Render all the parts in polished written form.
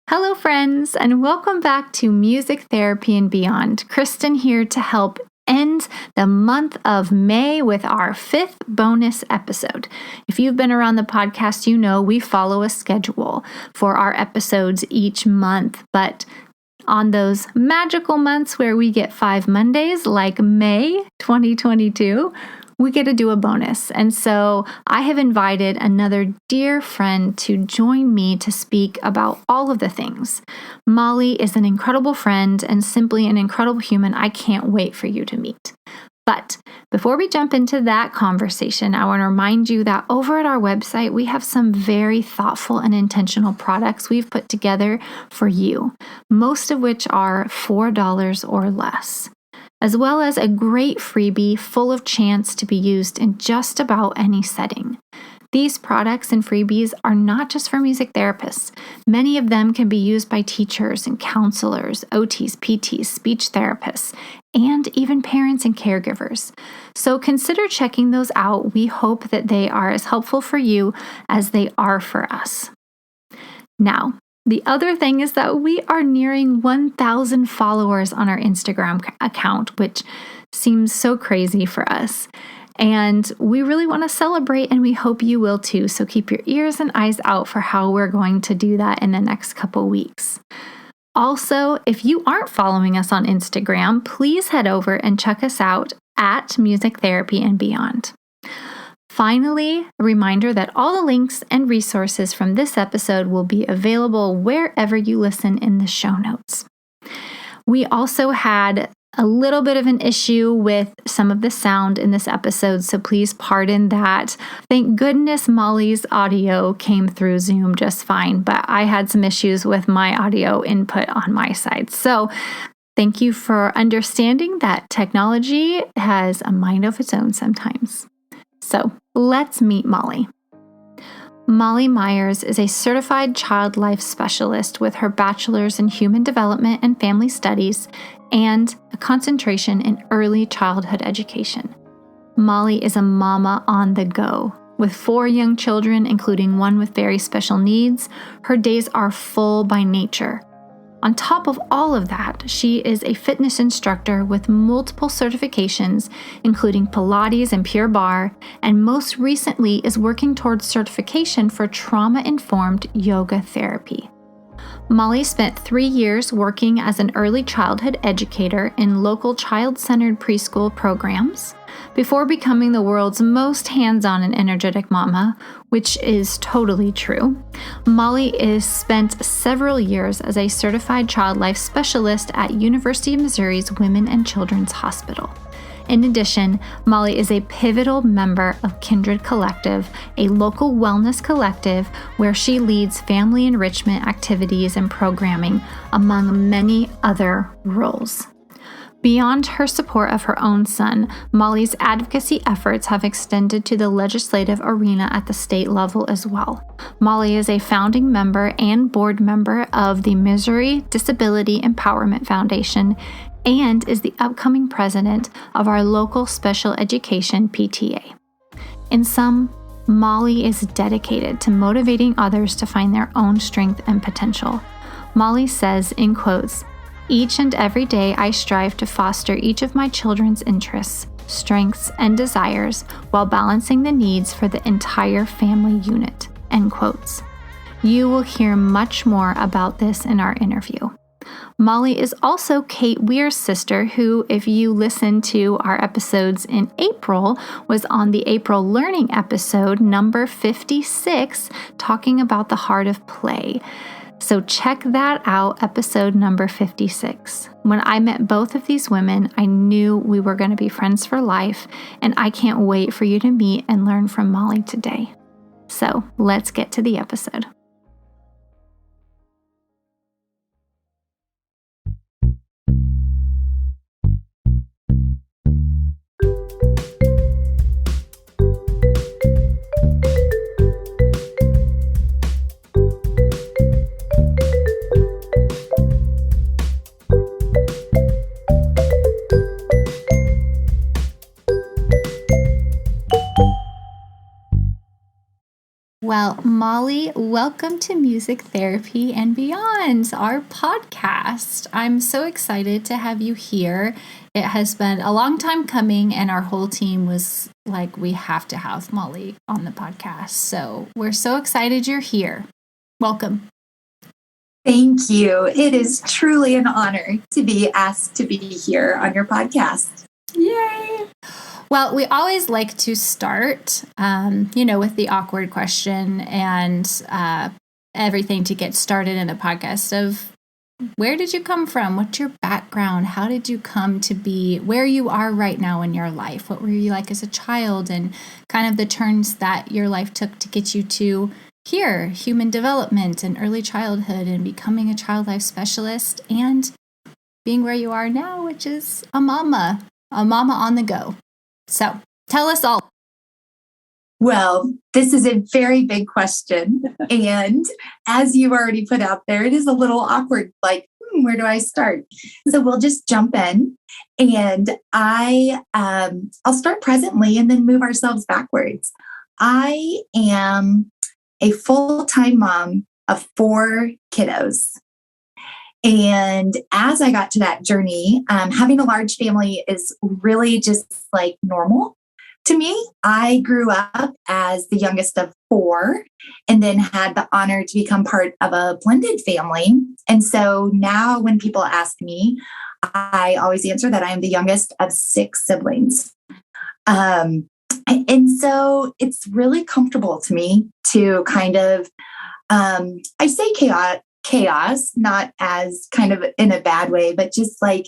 Hello, friends, and welcome back to Music Therapy and Beyond. Kristin here to help end the month of May with our 5th bonus episode. If you've been around the podcast, you know we follow a schedule for our episodes each month, but on those magical months where we get 5 Mondays, like May 2022, we get to do a bonus. And so I have invited another dear friend to join me to speak about all of the things. Molly is an incredible friend and simply an incredible human I can't wait for you to meet. But before we jump into that conversation, I want to remind you that over at our website, we have some very thoughtful and intentional products we've put together for you, most of which are $4 or less, as well as a great freebie full of chance to be used in just about any setting. These products and freebies are not just for music therapists. Many of them can be used by teachers and counselors, OTs, PTs, speech therapists, and even parents and caregivers. So consider checking those out. We hope that they are as helpful for you as they are for us. Now, the other thing is that we are nearing 1,000 followers on our Instagram account, which seems so crazy for us. And we really want to celebrate, and we hope you will too. So keep your ears and eyes out for how we're going to do that in the next couple weeks. Also, if you aren't following us on Instagram, please head over and check us out at Music Therapy and Beyond. Finally, a reminder that all the links and resources from this episode will be available wherever you listen in the show notes. We also had a little bit of an issue with some of the sound in this episode, so please pardon that. Thank goodness Molly's audio came through Zoom just fine, but I had some issues with my audio input on my side. So thank you for understanding that technology has a mind of its own sometimes. So let's meet Molly. Molly Meyers is a certified child life specialist with her bachelor's in human development and family studies and a concentration in early childhood education. Molly is a mama on the go. With 4 young children, including one with very special needs, her days are full by nature. On top of all of that, she is a fitness instructor with multiple certifications, including Pilates and Pure Barre, and most recently is working towards certification for trauma-informed yoga therapy. Molly spent 3 years working as an early childhood educator in local child-centered preschool programs before becoming the world's most hands-on and energetic mama, which is totally true. Molly is spent several years as a certified child life specialist at University of Missouri's Women and Children's Hospital. In addition, Molly is a pivotal member of Kindred Collective, a local wellness collective where she leads family enrichment activities and programming, among many other roles. Beyond her support of her own son, Molly's advocacy efforts have extended to the legislative arena at the state level as well. Molly is a founding member and board member of the Missouri Disability Empowerment Foundation and is the upcoming president of our local special education PTA. In sum, Molly is dedicated to motivating others to find their own strength and potential. Molly says, in quotes, "Each and every day I strive to foster each of my children's interests, strengths, and desires while balancing the needs for the entire family unit." End quotes. You will hear much more about this in our interview. Molly is also Kate Weir's sister, who, if you listen to our episodes in April, was on the April Learning episode, number 56, talking about the heart of play. So check that out, episode number 56. When I met both of these women, I knew we were going to be friends for life, and I can't wait for you to meet and learn from Molly today. So let's get to the episode. Well, Molly, welcome to Music Therapy and Beyond, our podcast. I'm so excited to have you here. It has been a long time coming, and our whole team was like, we have to have Molly on the podcast. So we're so excited you're here. Welcome. Thank you. It is truly an honor to be asked to be here on your podcast. Yay! Well, we always like to start, with the awkward question and everything to get started in the podcast of where did you come from? What's your background? How did you come to be where you are right now in your life? What were you like as a child, and kind of the turns that your life took to get you to here, human development and early childhood and becoming a child life specialist and being where you are now, which is a mama on the go. So tell us all. Well, this is a very big question. And as you already put out there, it is a little awkward, like, where do I start? So we'll just jump in. And I'll start presently and then move ourselves backwards. I am a full-time mom of 4 kiddos. And as I got to that journey, having a large family is really just like normal to me. I grew up as the youngest of 4 and then had the honor to become part of a blended family. And so now when people ask me, I always answer that I am the youngest of 6 siblings. And so it's really comfortable to me to kind of, I say chaos, not as kind of in a bad way, but just like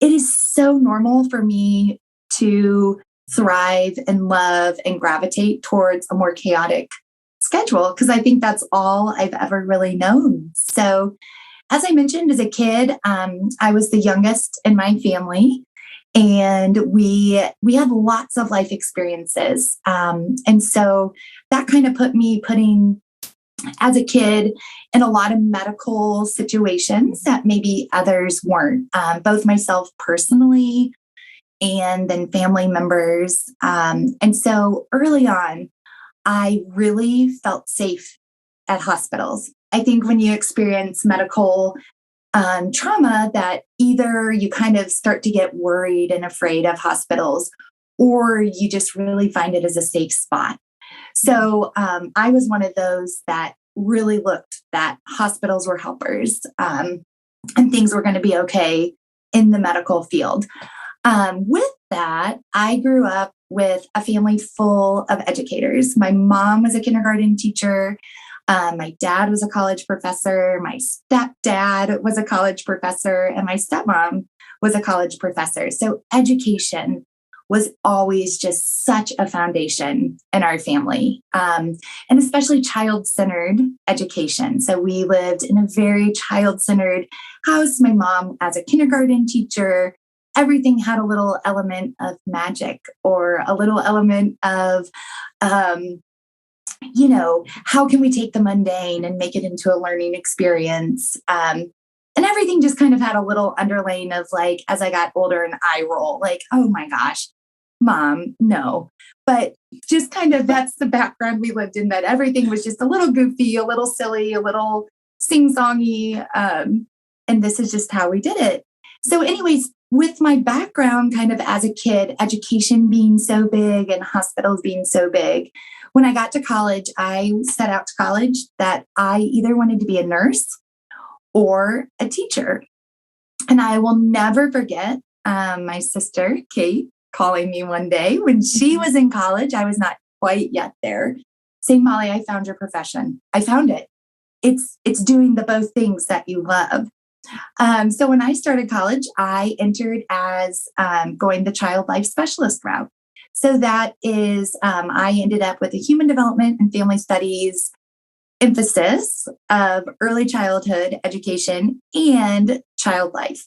it is so normal for me to thrive and love and gravitate towards a more chaotic schedule, because I think that's all I've ever really known. So as I mentioned, as a kid, I was the youngest in my family. And we had lots of life experiences. And so that kind of putting as a kid in a lot of medical situations that maybe others weren't, both myself personally and then family members. And so early on, I really felt safe at hospitals. I think when you experience medical trauma, that either you kind of start to get worried and afraid of hospitals, or you just really find it as a safe spot. So I was one of those that really looked that hospitals were helpers and things were going to be okay in the medical field. With that, I grew up with a family full of educators. My mom was a kindergarten teacher. My dad was a college professor. My stepdad was a college professor, and my stepmom was a college professor. So education was always just such a foundation in our family, and especially child-centered education. So we lived in a very child-centered house. My mom, as a kindergarten teacher, everything had a little element of magic or a little element of how can we take the mundane and make it into a learning experience? And everything just kind of had a little underlaying of like, as I got older, an eye roll, like, oh my gosh, Mom, no. But just kind of that's the background we lived in, that everything was just a little goofy, a little silly, a little sing-songy. And this is just how we did it. So anyways, with my background kind of as a kid, education being so big and hospitals being so big, when I got to college, I set out to college that I either wanted to be a nurse or a teacher. And I will never forget my sister, Kate, calling me one day when she was in college. I was not quite yet there, saying, Molly, I found your profession. I found it. It's doing the both things that you love. So when I started college, I entered as going the child life specialist route. So that is, I ended up with a human development and family studies emphasis of early childhood education and child life.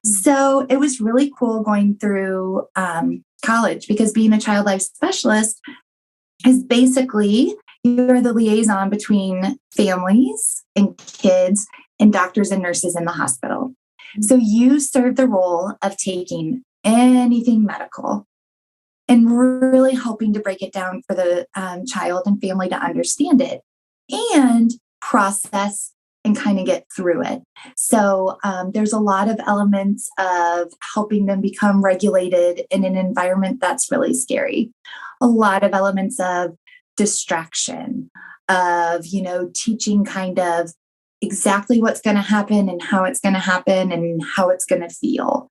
So it was really cool going through college, because being a child life specialist is basically you're the liaison between families and kids and doctors and nurses in the hospital. So you serve the role of taking anything medical and really helping to break it down for the child and family to understand it and process and kind of get through it. So there's a lot of elements of helping them become regulated in an environment that's really scary. A lot of elements of distraction, of, teaching kind of exactly what's going to happen and how it's going to happen and how it's going to feel.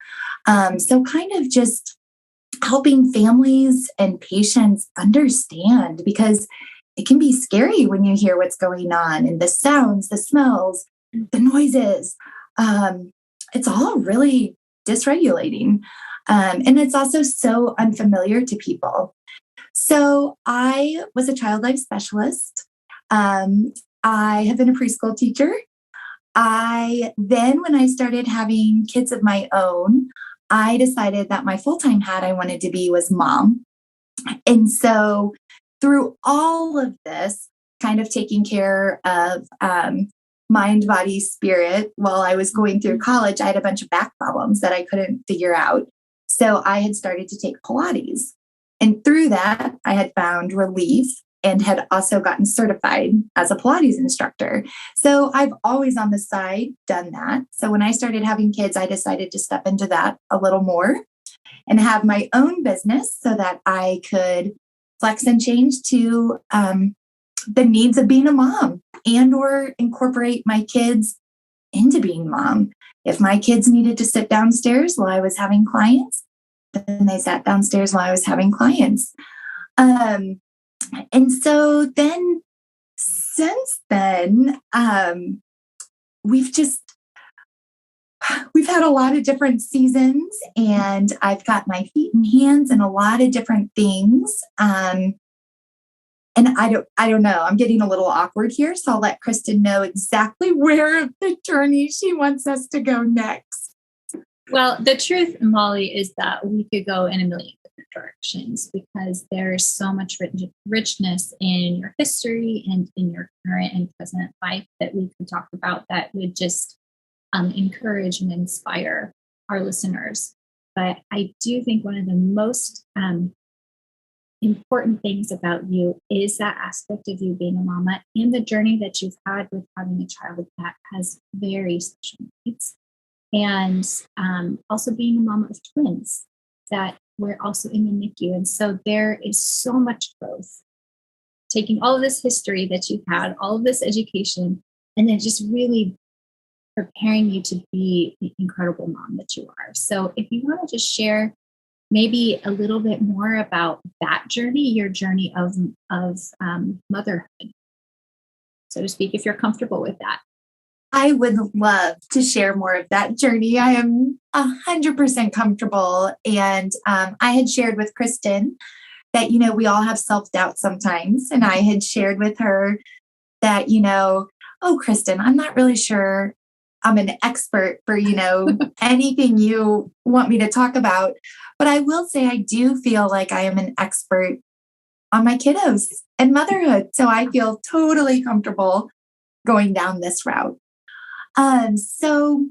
So kind of just helping families and patients understand, because it can be scary when you hear what's going on and the sounds, the smells, the noises. It's all really dysregulating. And it's also so unfamiliar to people. So I was a child life specialist. I have been a preschool teacher. When I started having kids of my own, I decided that my full-time hat I wanted to be was mom. And so through all of this, kind of taking care of mind, body, spirit, while I was going through college, I had a bunch of back problems that I couldn't figure out. So I had started to take Pilates. And through that, I had found relief and had also gotten certified as a Pilates instructor. So I've always on the side done that. So when I started having kids, I decided to step into that a little more and have my own business so that I could flex and change to the needs of being a mom and or incorporate my kids into being mom. If my kids needed to sit downstairs while I was having clients, then they sat downstairs while I was having clients. And so then, since then, we've had a lot of different seasons, and I've got my feet and hands in a lot of different things. And I don't know, I'm getting a little awkward here. So I'll let Kristin know exactly where of the journey she wants us to go next. Well, the truth, Molly, is that we could go in a million different directions because there's so much richness in your history and in your current and present life that we could talk about that would just encourage and inspire our listeners. But I do think one of the most important things about you is that aspect of you being a mama and the journey that you've had with having a child that has very special needs. And also being a mama of twins that were also in the NICU. And so there is so much growth. Taking all of this history that you've had, all of this education, and then just really preparing you to be the incredible mom that you are. So if you want to just share maybe a little bit more about that journey, your journey of motherhood, so to speak, if you're comfortable with that. I would love to share more of that journey. I am 100% comfortable. And I had shared with Kristin that, we all have self-doubt sometimes. And I had shared with her that, oh, Kristin, I'm not really sure I'm an expert for, anything you want me to talk about. But I will say I do feel like I am an expert on my kiddos and motherhood. So I feel totally comfortable going down this route. So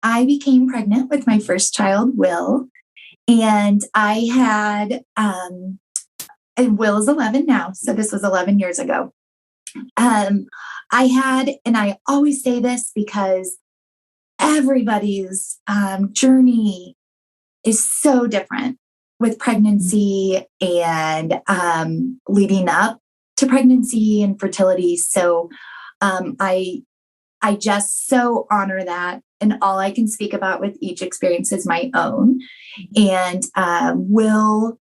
I became pregnant with my first child, Will, and I had, and Will is 11 now. So this was 11 years ago. I had, and I always say this because everybody's journey is so different with pregnancy and leading up to pregnancy and fertility. So I just so honor that. And all I can speak about with each experience is my own. And Will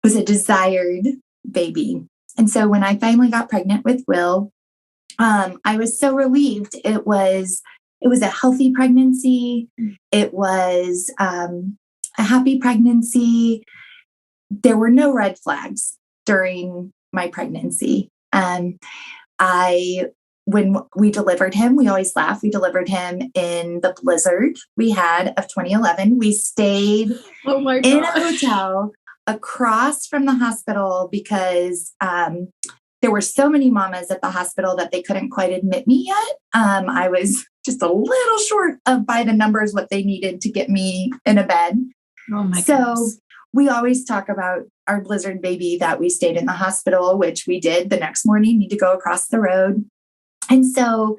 was a desired baby. And so when I finally got pregnant with Will, I was so relieved. It was a healthy pregnancy. It was a happy pregnancy. There were no red flags during my pregnancy. When we delivered him, we always laugh. We delivered him in the blizzard we had of 2011. We stayed in a hotel across from the hospital because there were so many mamas at the hospital that they couldn't quite admit me yet. I was just a little short of by the numbers what they needed to get me in a bed. Oh my So goodness. we always talk about our blizzard baby that we stayed in the hospital, which we did the next morning, need to go across the road. And so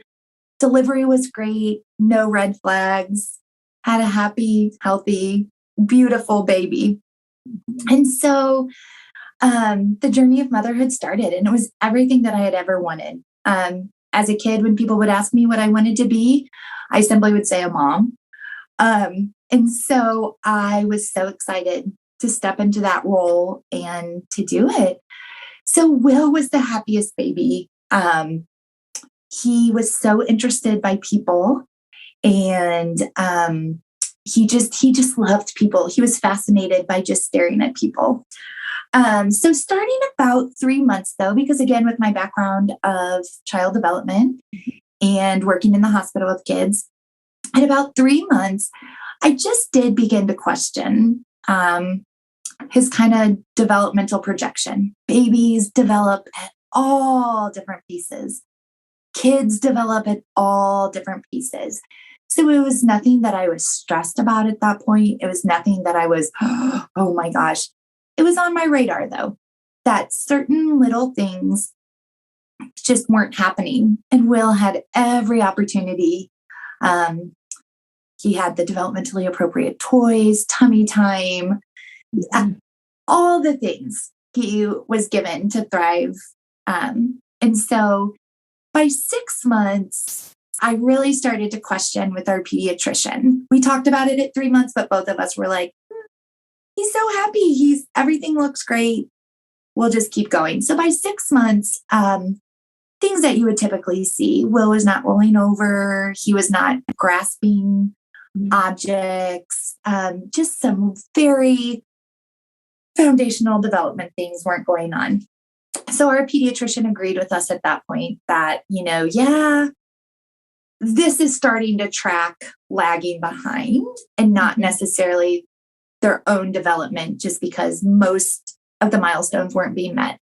delivery was great, no red flags, had a happy, healthy, beautiful baby. And so the journey of motherhood started, and it was everything that I had ever wanted. As a kid, when people would ask me what I wanted to be, I simply would say a mom. And so I was so excited to step into that role and to do it. So Will was the happiest baby. He was so interested by people, and he just loved people. He was fascinated by just staring at people. So starting about 3 months though, because again, with my background of child development and working in the hospital with kids, at about 3 months, I just did begin to question his kind of developmental projection. Babies develop at all different pieces. Kids develop at all different pieces. So it was nothing that I was stressed about at that point. It was nothing that I was, oh my gosh. It was on my radar though, that certain little things just weren't happening. And Will had every opportunity. He had the developmentally appropriate toys, tummy time, all the things he was given to thrive. And so by 6 months, I really started to question with our pediatrician. We talked about it at 3 months, but both of us were like, he's so happy. Everything looks great. We'll just keep going. So by 6 months, things that you would typically see, Will was not rolling over. He was not grasping objects. Just some very foundational development things weren't going on. So our pediatrician agreed with us at that point that, this is starting to track lagging behind and not necessarily their own development, just because most of the milestones weren't being met.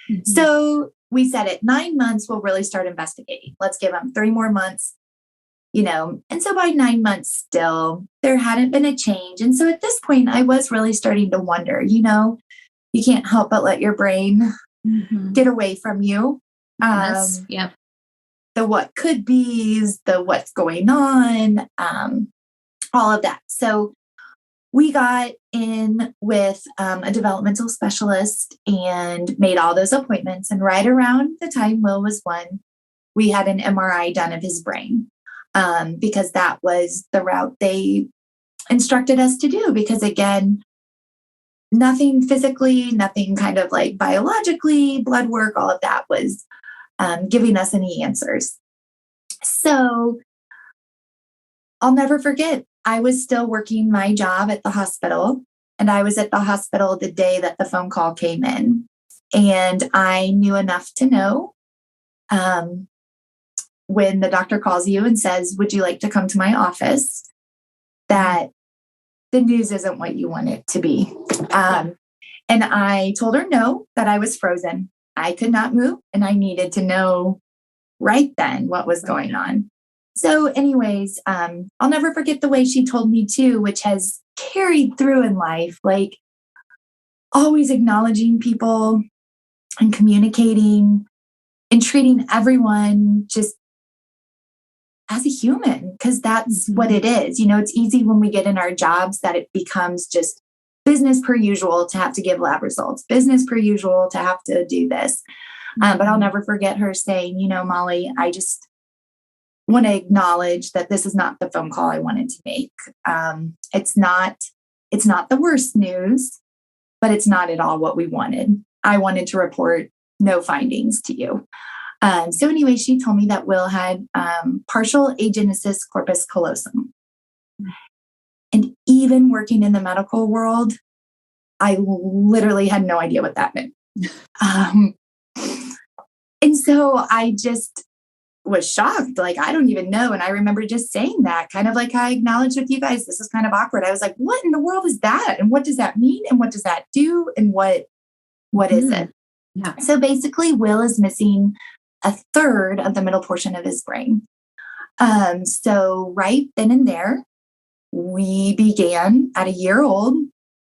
Mm-hmm. So we said at 9 months, we'll really start investigating. Let's give them 3 more months, and so by 9 months still, there hadn't been a change. And so at this point, I was really starting to wonder, you can't help but let your brain get away from you. Yep. The what could be's, the what's going on, all of that. So we got in with a developmental specialist and made all those appointments. And right around the time Will was 1, we had an MRI done of his brain, because that was the route they instructed us to do. Because again, nothing physically, nothing kind of like biologically, blood work, all of that was giving us any answers. So I'll never forget, I was still working my job at the hospital, and I was at the hospital the day that the phone call came in. And I knew enough to know when the doctor calls you and says, would you like to come to my office, that the news isn't what you want it to be. And I told her no, that I was frozen. I could not move, and I needed to know right then what was going on. So anyways, I'll never forget the way she told me too, which has carried through in life, like always acknowledging people and communicating and treating everyone just as a human, because that's what it is. It's easy when we get in our jobs that it becomes just business per usual to have to give lab results, business per usual to have to do this. But I'll never forget her saying, Molly, I just want to acknowledge that this is not the phone call I wanted to make. It's not the worst news, but it's not at all what we wanted. I wanted to report no findings to you. So anyway, she told me that Will had partial Agenesis corpus callosum. And even working in the medical world, I literally had no idea what that meant. And so I just was shocked. Like, I don't even know. And I remember just saying that, kind of like I acknowledged with you guys, this is kind of awkward. I was like, what in the world is that? And what does that mean? And what does that do? And what is it? Yeah. So basically, Will is missing a third of the middle portion of his brain. So right then and there, we began at a year old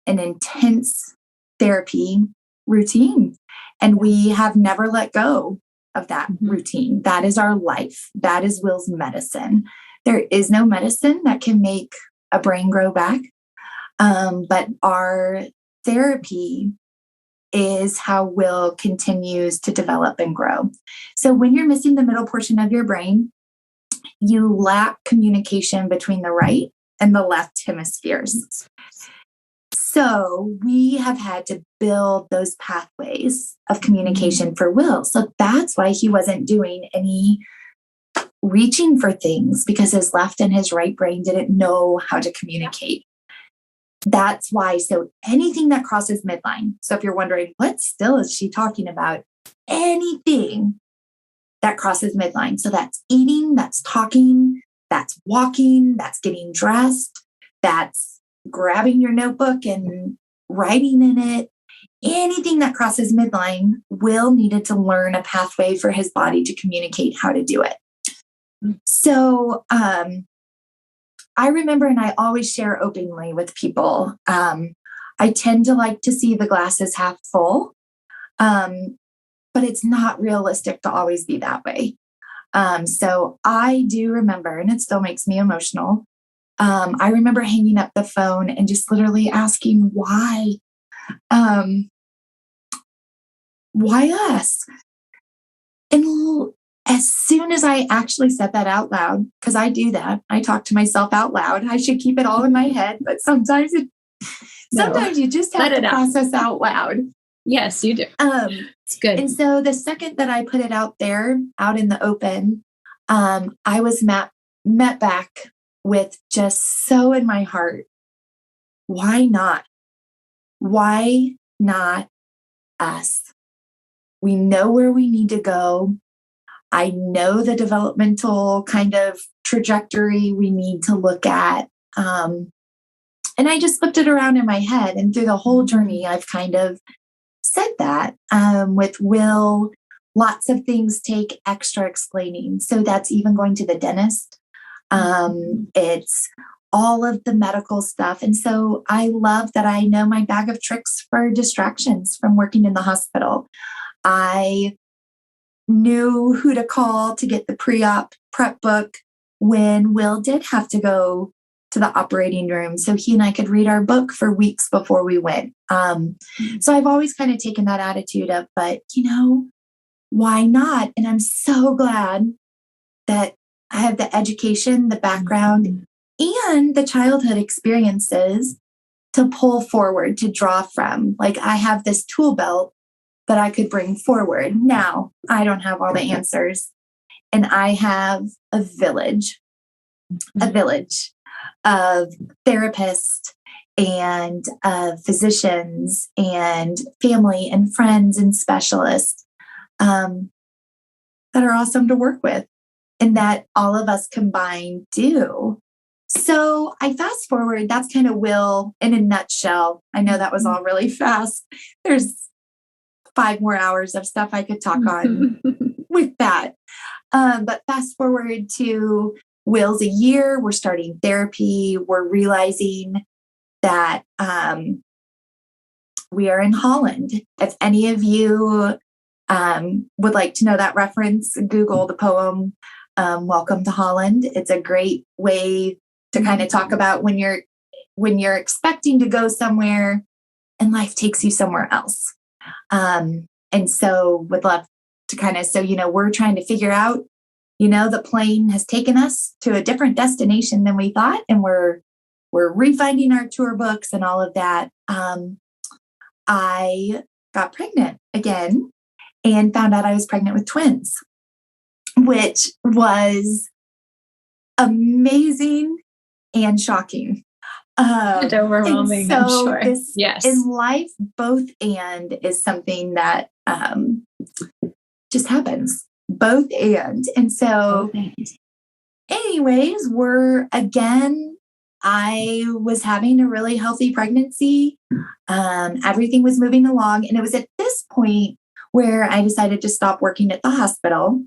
an intense therapy routine. And we have never let go of that routine. That is our life. That is Will's medicine. There is no medicine that can make a brain grow back. But our therapy is how Will continues to develop and grow. So when you're missing the middle portion of your brain, you lack communication between the right and the left hemispheres. So we have had to build those pathways of communication for Will. So that's why he wasn't doing any reaching for things, because his left and his right brain didn't know how to communicate. That's why. So anything that crosses midline. So if you're wondering, what still is she talking about? Anything that crosses midline. So that's eating, that's talking, that's walking, that's getting dressed, that's grabbing your notebook and writing in it. Anything that crosses midline, Will needed to learn a pathway for his body to communicate how to do it. So I remember, and I always share openly with people, I tend to like to see the glasses half full, but it's not realistic to always be that way. So I do remember, and it still makes me emotional. I remember hanging up the phone and just literally asking why us? And as soon as I actually said that out loud, because I do that, I talk to myself out loud. I should keep it all in my head, but sometimes you just have to process out loud. Yes, you do. It's good. And so the second that I put it out there, out in the open, I was met back with just so in my heart, why not? Why not us? We know where we need to go. I know the developmental kind of trajectory we need to look at. And I just flipped it around in my head. And through the whole journey, I've kind of said that with Will, lots of things take extra explaining. So that's even going to the dentist. It's all of the medical stuff. And so I love that I know my bag of tricks for distractions from working in the hospital. I knew who to call to get the pre-op prep book when Will did have to go to the operating room, so he and I could read our book for weeks before we went. So I've always kind of taken that attitude of, but why not? And I'm so glad that I have the education, the background, and the childhood experiences to pull forward, to draw from. Like, I have this tool belt that I could bring forward. Now, I don't have all the answers. And I have a village of therapists and physicians and family and friends and specialists that are awesome to work with, and that all of us combined do. So I fast forward, that's kind of Will in a nutshell. I know that was all really fast. There's 5 more hours of stuff I could talk on with that. But fast forward to Will's a year, we're starting therapy. We're realizing that we are in Holland. If any of you would like to know that reference, Google the poem, Welcome to Holland. It's a great way to kind of talk about when you're expecting to go somewhere and life takes you somewhere else. And so would love to kind of, we're trying to figure out, the plane has taken us to a different destination than we thought, and we're refinding our tour books and all of that. I got pregnant again and found out I was pregnant with twins, which was amazing and shocking. And overwhelming, and so I'm sure. Yes. In life, both and is something that just happens. Both and. And so anyways, I was having a really healthy pregnancy. Everything was moving along. And it was at this point where I decided to stop working at the hospital,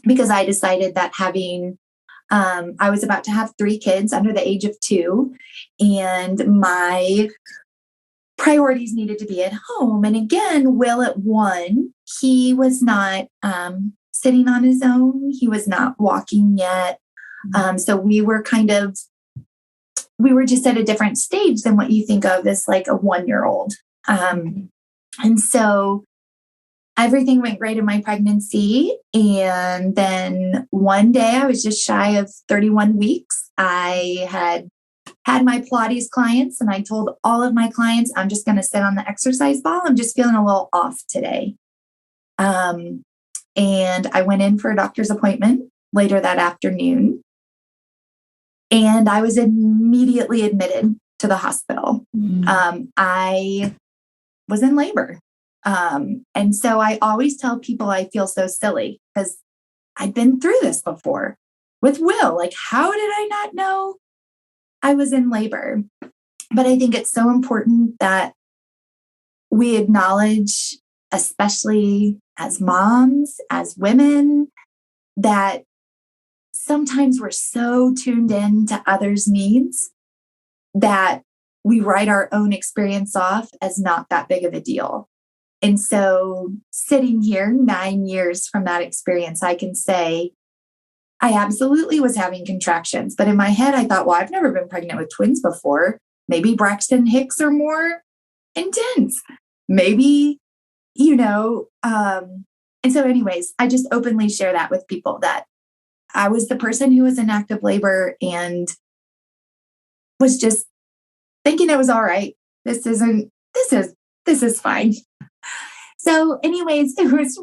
because I decided that I was about to have 3 kids under the age of 2, and my priorities needed to be at home. And again, Will at 1, he was not sitting on his own. He was not walking yet. So we were just at a different stage than what you think of as like a 1-year-old. And so everything went great in my pregnancy. And then one day I was just shy of 31 weeks. I had my Pilates clients and I told all of my clients, I'm just going to sit on the exercise ball. I'm just feeling a little off today. And I went in for a doctor's appointment later that afternoon. And I was immediately admitted to the hospital. I was in labor. And so I always tell people I feel so silly because I'd been through this before with Will. Like, how did I not know I was in labor? But I think it's so important that we acknowledge, especially as moms, as women, that sometimes we're so tuned in to others' needs that we write our own experience off as not that big of a deal. And so sitting here 9 years from that experience, I can say I absolutely was having contractions. But in my head, I thought, well, I've never been pregnant with twins before. Maybe Braxton Hicks are more intense. Maybe, and so anyways, I just openly share that with people that I was the person who was in active labor and was just thinking it was all right. This is fine. So anyways, it was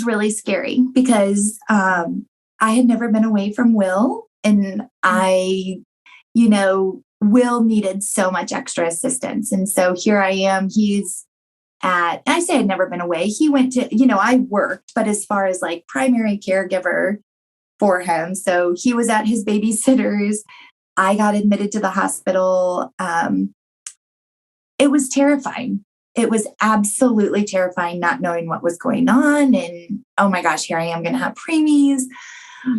really scary because I had never been away from Will, and Will needed so much extra assistance. And so here I am, I say I'd never been away. He went to, I worked, but as far as like primary caregiver for him. So he was at his babysitter's. I got admitted to the hospital. It was terrifying. It was absolutely terrifying not knowing what was going on. And oh my gosh, here I am going to have preemies.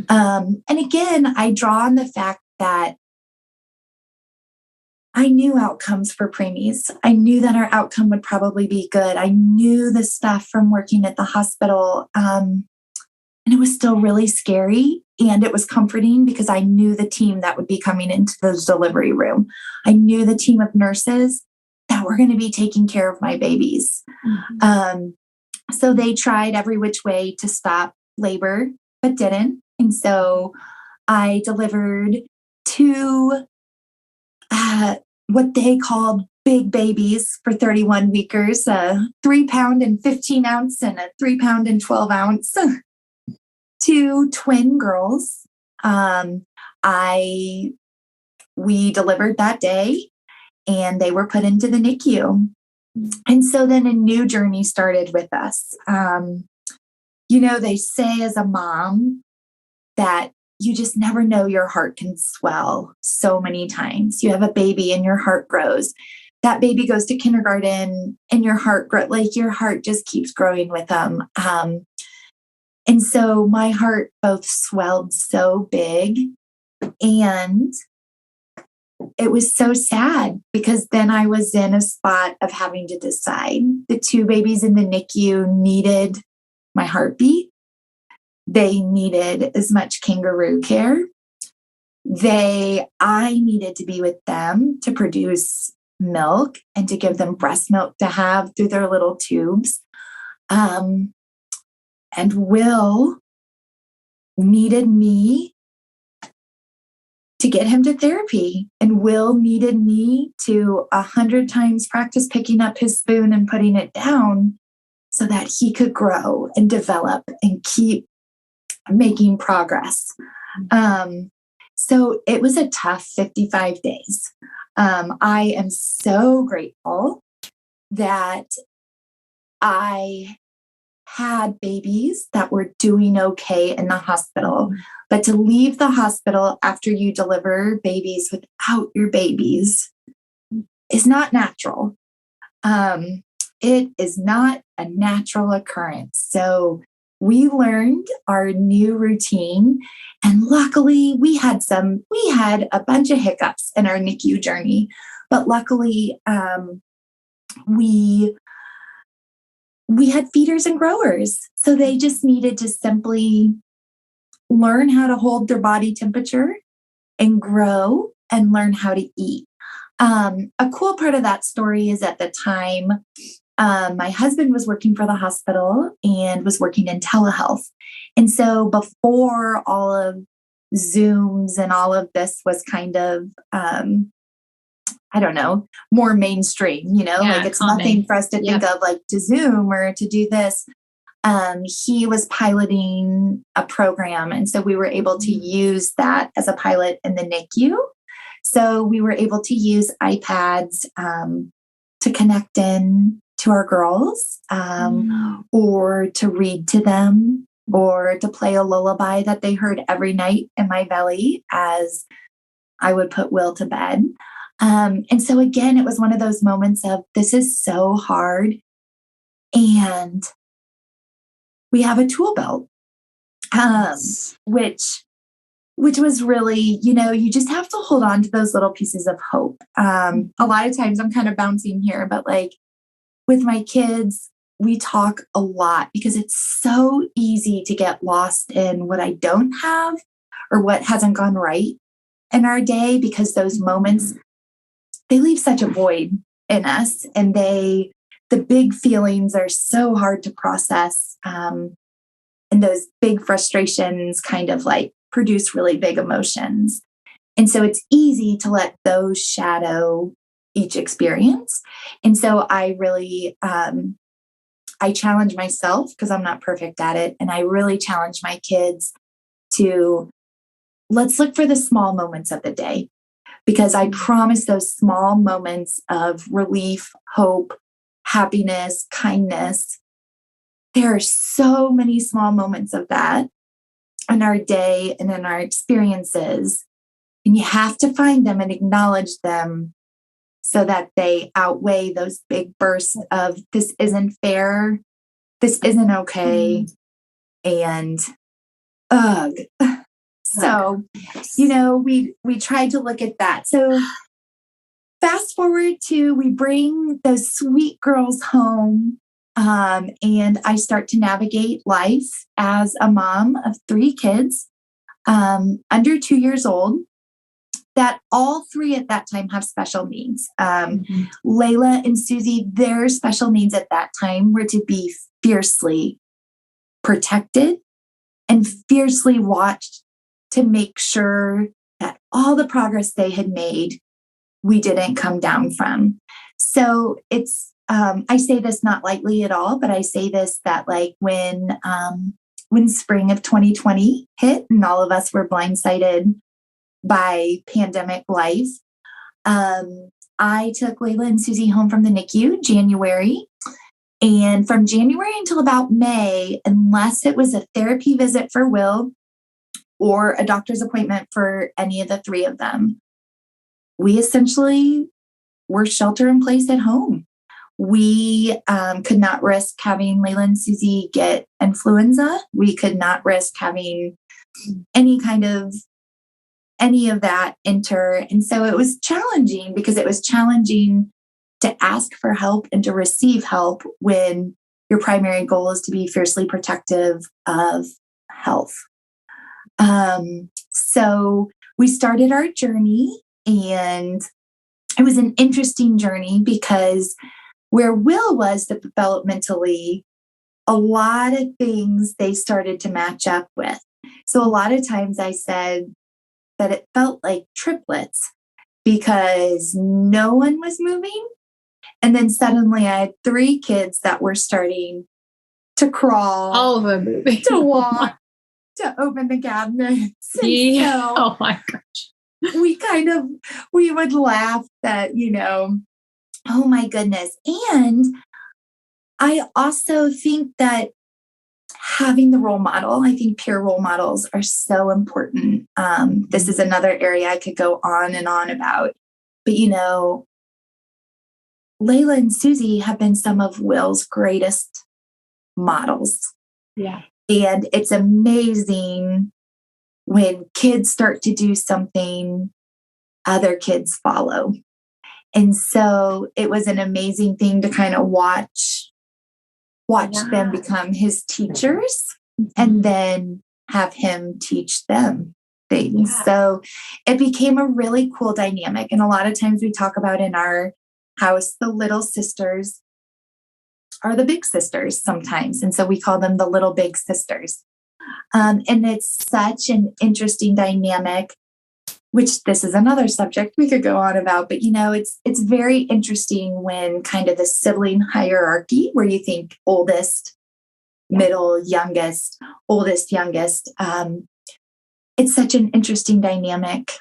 And again, I draw on the fact that I knew outcomes for preemies. I knew that our outcome would probably be good. I knew the stuff from working at the hospital. And it was still really scary. And it was comforting because I knew the team that would be coming into the delivery room. I knew the team of nurses that were going to be taking care of my babies. So they tried every which way to stop labor, but didn't. And so I delivered 2 what they called big babies for 31 weekers, a 3-pound and 15 ounce and a 3-pound and 12 ounce, 2 twin girls. We delivered that day and they were put into the NICU. And so then a new journey started with us. They say as a mom that you just never know, your heart can swell so many times. You have a baby and your heart grows. That baby goes to kindergarten and your heart your heart just keeps growing with them. And so my heart both swelled so big, and it was so sad because then I was in a spot of having to decide. The 2 babies in the NICU needed my heartbeat. They needed as much kangaroo care. I needed to be with them to produce milk and to give them breast milk to have through their little tubes. And Will needed me to get him to therapy. And Will needed me to 100 times practice picking up his spoon and putting it down so that he could grow and develop and keep making progress. So it was a tough 55 days. I am so grateful that I had babies that were doing okay in the hospital. But to leave the hospital after you deliver babies without your babies is not natural. It is not a natural occurrence. So we learned our new routine, and luckily we had a bunch of hiccups in our NICU journey. But luckily, we had feeders and growers. So they just needed to simply learn how to hold their body temperature and grow and learn how to eat. A cool part of that story is at the time, my husband was working for the hospital and was working in telehealth. And so before all of Zooms and all of this was kind of, I don't know, more mainstream, like it's common. nothing for us to think of like to Zoom or to do this. He was piloting a program. And so we were able to use that as a pilot in the NICU. So we were able to use iPads to connect in to our girls or to read to them or to play a lullaby that they heard every night in my belly as I would put Will to bed. And so again, it was one of those moments of this is so hard. And we have a tool belt, which was really, you just have to hold on to those little pieces of hope. A lot of times I'm kind of bouncing here, but like with my kids, we talk a lot because it's so easy to get lost in what I don't have or what hasn't gone right in our day, because those moments, they leave such a void in us, and the big feelings are so hard to process. And those big frustrations kind of like produce really big emotions. And so it's easy to let those shadow each experience. And so I really, I challenge myself because I'm not perfect at it. And I really challenge my kids to let's look for the small moments of the day, because I promise those small moments of relief, hope, happiness, kindness. There are so many small moments of that in our day and in our experiences. And you have to find them and acknowledge them so that they outweigh those big bursts of this isn't fair, this isn't okay, and ugh. So, we tried to look at that. So fast forward to we bring those sweet girls home, and I start to navigate life as a mom of 3 kids under 2 years old, that all 3 at that time have special needs. Layla and Susie, their special needs at that time were to be fiercely protected and fiercely watched to make sure that all the progress they had made, we didn't come down from. So it's, I say this not lightly at all, but I say this that like when spring of 2020 hit and all of us were blindsided by pandemic life, I took Layla and Susie home from the NICU January. And from January until about May, unless it was a therapy visit for Will or a doctor's appointment for any of the 3 of them, we essentially were shelter in place at home. We could not risk having Layla and Susie get influenza. We could not risk having any of that enter. And so it was challenging, because it was challenging to ask for help and to receive help when your primary goal is to be fiercely protective of health. So we started our journey, and it was an interesting journey because where Will was developmentally, a lot of things they started to match up with. So a lot of times I said that it felt like triplets because no one was moving. And then suddenly I had 3 kids that were starting to crawl, all of them moving, to walk, to open the cabinets. So, oh my gosh. We would laugh that, oh my goodness. And I also think that having the role model, I think peer role models are so important. This is another area I could go on and on about. But, Layla and Susie have been some of Will's greatest models. Yeah. And it's amazing when kids start to do something, other kids follow. And so it was an amazing thing to kind of watch them become his teachers and then have him teach them things. Yeah. So it became a really cool dynamic. And a lot of times we talk about in our house, the little sisters are the big sisters sometimes. And so we call them the little big sisters. And it's such an interesting dynamic, which this is another subject we could go on about, but it's very interesting when kind of the sibling hierarchy where you think oldest, middle, youngest, oldest, youngest. It's such an interesting dynamic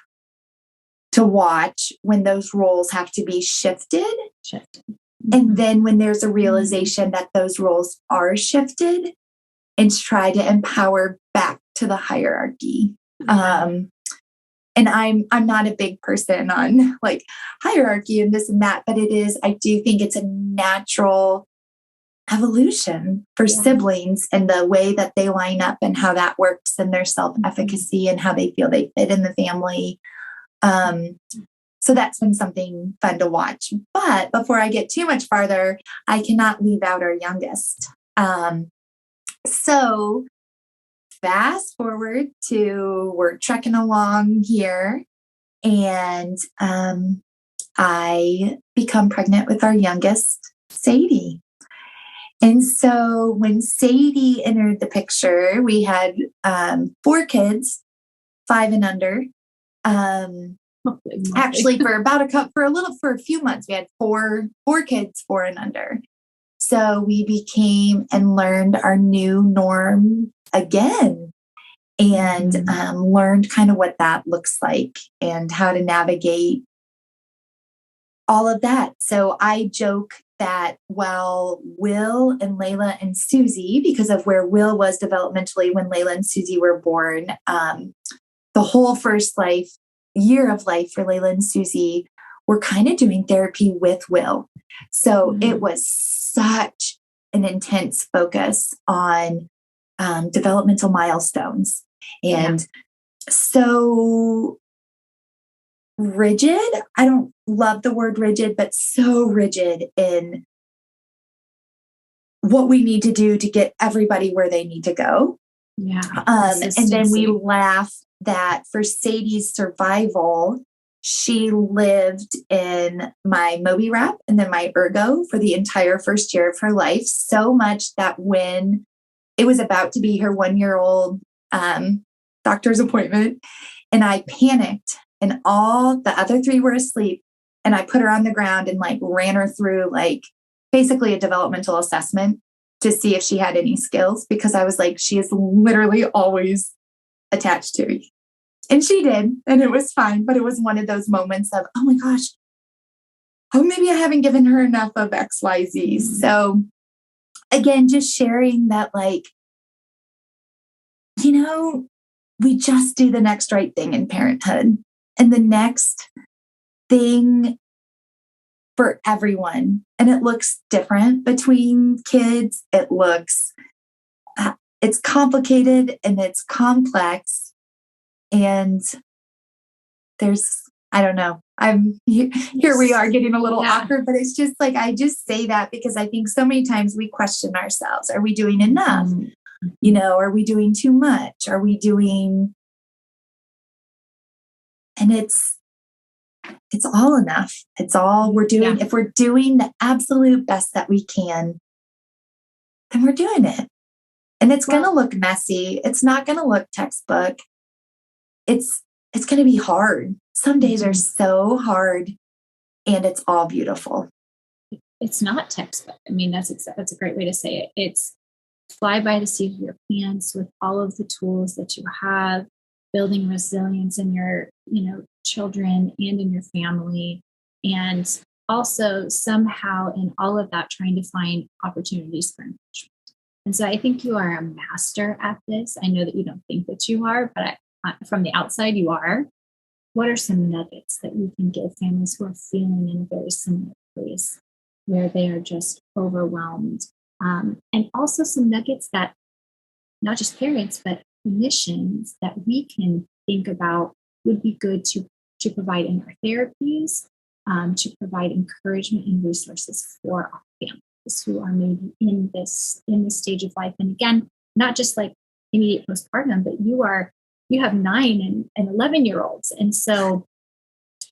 to watch when those roles have to be shifted. And then when there's a realization that those roles are shifted and try to empower back to the hierarchy. And I'm not a big person on like hierarchy and this and that, but I do think it's a natural evolution for siblings and the way that they line up and how that works and their self-efficacy and how they feel they fit in the family. So that's been something fun to watch. But before I get too much farther, I cannot leave out our youngest. So fast forward to we're trekking along here and I become pregnant with our youngest, Sadie. And so when Sadie entered the picture, we had 4 kids, 5 and under. Actually, for a few months, we had four kids, 4 and under. So we became and learned our new norm again, and learned kind of what that looks like and how to navigate all of that. So I joke that while Will and Layla and Susie, because of where Will was developmentally when Layla and Susie were born, the whole first year of life for Layla and Susie, were kind of doing therapy with Will. So it was such an intense focus on developmental milestones and so rigid. I don't love the word rigid, but so rigid in what we need to do to get everybody where they need to go. Yeah. And then we laugh that for Sadie's survival, she lived in my Moby wrap and then my Ergo for the entire first year of her life, so much that when it was about to be her 1-year-old doctor's appointment, and I panicked and all the other 3 were asleep, and I put her on the ground and ran her through basically a developmental assessment to see if she had any skills, because I was like, she is literally always attached to me. And she did, and it was fine. But it was one of those moments of, oh my gosh, maybe I haven't given her enough of XYZ. So again, just sharing that, we just do the next right thing in parenthood, and the next thing for everyone. And it looks different between kids. It's complicated and it's complex. And I don't know, here we are getting a little awkward, but it's just I just say that because I think so many times we question ourselves. Are we doing enough? Are we doing too much? Are we doing, and it's all enough. It's all we're doing. If we're doing the absolute best that we can, then we're doing it. And it's going to look messy. It's not going to look textbook. It's going to be hard. Some days are so hard, and it's all beautiful. It's not textbook. I mean, that's a great way to say it. It's fly by the seat of your pants with all of the tools that you have, building resilience in your, children and in your family. And also somehow in all of that, trying to find opportunities for enrichment. And so I think you are a master at this. I know that you don't think that you are, but from the outside, you are. What are some nuggets that you can give families who are feeling in a very similar place where they are just overwhelmed? And also some nuggets that not just parents, but clinicians that we can think about would be good to provide in our therapies to provide encouragement and resources for our families who are maybe in this stage of life. And again, not just like immediate postpartum, but you have 9 and 11-year-olds. And so,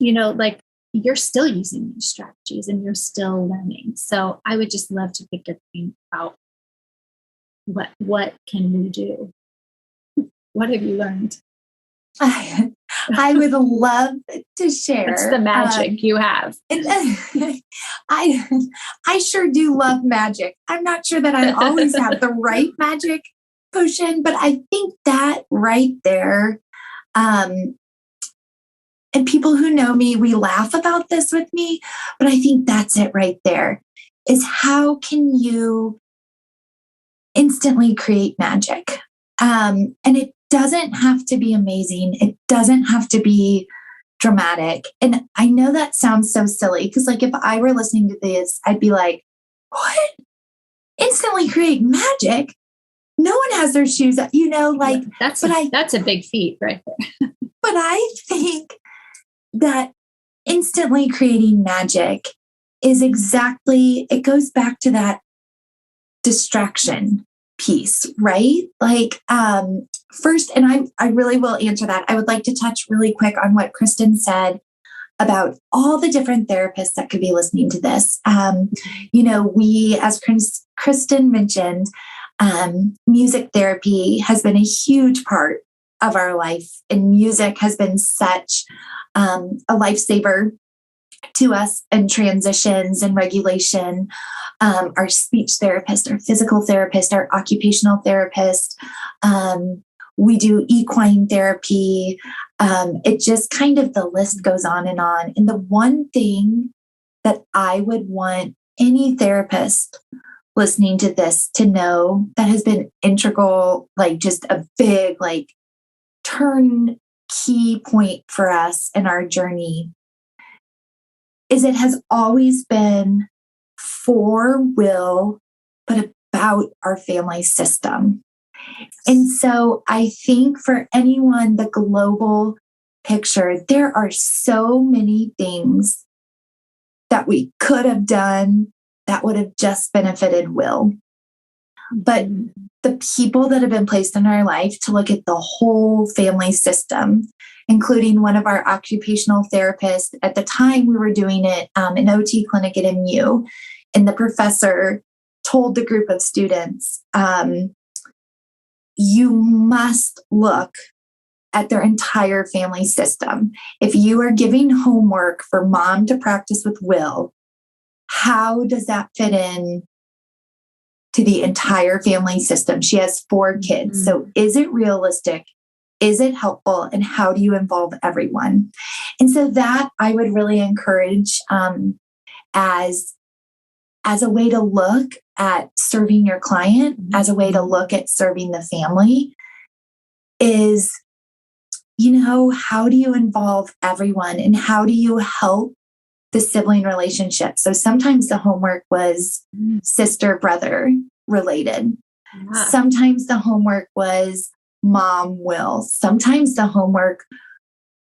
like you're still using these strategies and you're still learning. So I would just love to pick your brain about what can we do? What have you learned? I would love to share. What's the magic you have? I sure do love magic. I'm not sure that I always have the right magic potion, but I think that right there, and people who know me, we laugh about this with me, but I think that's it right there, is how can you instantly create magic? And it doesn't have to be amazing. It doesn't have to be dramatic. And I know that sounds so silly because like if I were listening to this, I'd be like, what? Instantly create magic? No one has their shoes up, like that's a big feat right there. But I think that instantly creating magic is it goes back to that distraction piece, right? Like, first, and I really will answer that. I would like to touch really quick on what Kristin said about all the different therapists that could be listening to this. We, as Kristin mentioned, music therapy has been a huge part of our life, and music has been such a lifesaver to us in transitions and regulation. Our speech therapist, our physical therapist, our occupational therapist. We do equine therapy. It just kind of, the list goes on. And the one thing that I would want any therapist listening to this to know that has been integral, like just a big, like turn key point for us in our journey, is it has always been for Will, but about our family system. And so I think for anyone, the global picture, there are so many things that we could have done that would have just benefited Will. But the people that have been placed in our life to look at the whole family system, including one of our occupational therapists, at the time we were doing it, an OT clinic at MU, and the professor told the group of students, you must look at their entire family system. If you are giving homework for mom to practice with Will, how does that fit in to the entire family system? She has 4 kids. Mm-hmm. So is it realistic? Is it helpful? And how do you involve everyone? And so that I would really encourage as a way to look at serving your client, as a way to look at serving the family is, how do you involve everyone and how do you help the sibling relationship? So sometimes the homework was sister-brother related. Yeah. Sometimes the homework was mom Will. Sometimes the homework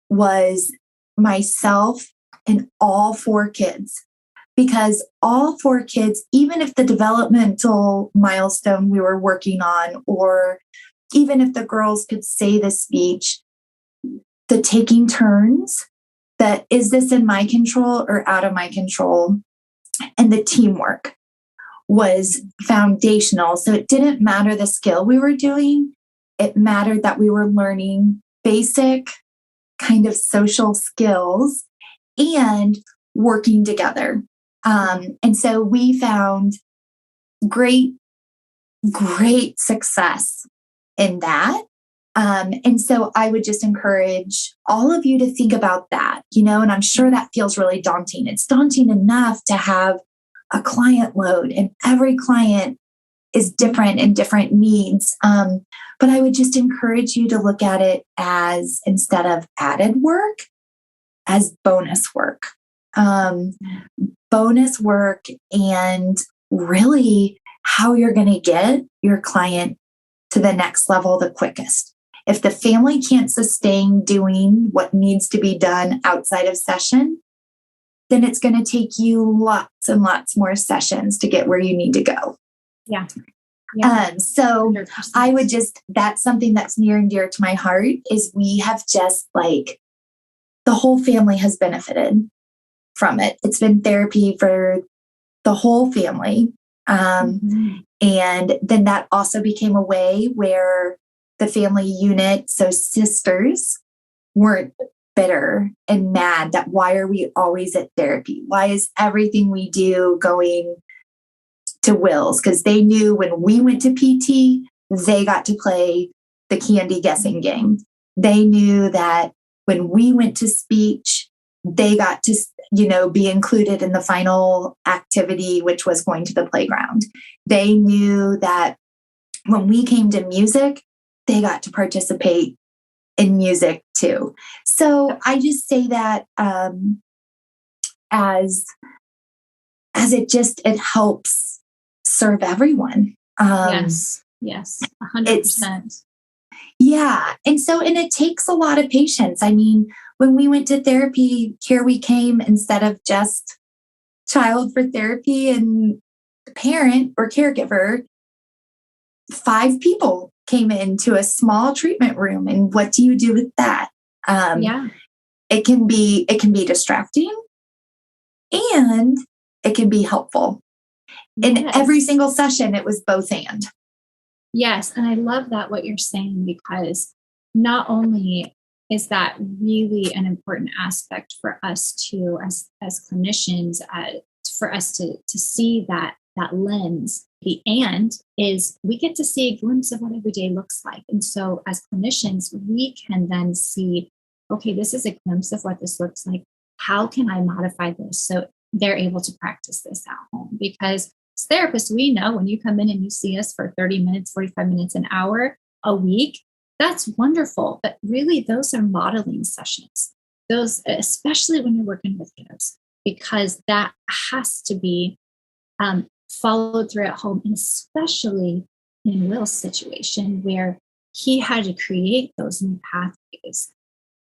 was myself and all 4 kids. Because all 4 kids, even if the developmental milestone we were working on, or even if the girls could say the speech, the taking turns, that is this in my control or out of my control? And the teamwork was foundational. So it didn't matter the skill we were doing. It mattered that we were learning basic kind of social skills and working together. And so we found great success in that. And so I would just encourage all of you to think about that, and I'm sure that feels really daunting. It's daunting enough to have a client load, and every client is different and different needs. But I would just encourage you to look at it as, instead of added work, as bonus work. Bonus work, and really how you're going to get your client to the next level the quickest. If the family can't sustain doing what needs to be done outside of session, then it's going to take you lots and lots more sessions to get where you need to go. Yeah. So 100%. I would that's something that's near and dear to my heart is we have just like, the whole family has benefited from it. It's been therapy for the whole family. And then that also became a way where the family unit, so sisters, weren't bitter and mad that why are we always at therapy? Why is everything we do going to Will's? Because they knew when we went to PT, they got to play the candy guessing game. They knew that when we went to speech, they got to, be included in the final activity, which was going to the playground. They knew that when we came to music, they got to participate in music too. So I just say that as it helps serve everyone. Yes, 100%. Yeah. And it takes a lot of patience. I mean, when we went to therapy, here we came instead of just child for therapy and parent or caregiver, 5 people came into a small treatment room. And what do you do with that? It can be distracting and it can be helpful. In every single session, it was both and. Yes. And I love that what you're saying, because not only is that really an important aspect for us to, as clinicians, for us to see that lens. The and is we get to see a glimpse of what every day looks like. And so as clinicians, we can then see, okay, this is a glimpse of what this looks like. How can I modify this so they're able to practice this at home? Because as therapists, we know when you come in and you see us for 30 minutes, 45 minutes, an hour a week, that's wonderful. But really, those are modeling sessions. Those, especially when you're working with kiddos, because that has to be followed through at home, and especially in Will's situation where he had to create those new pathways.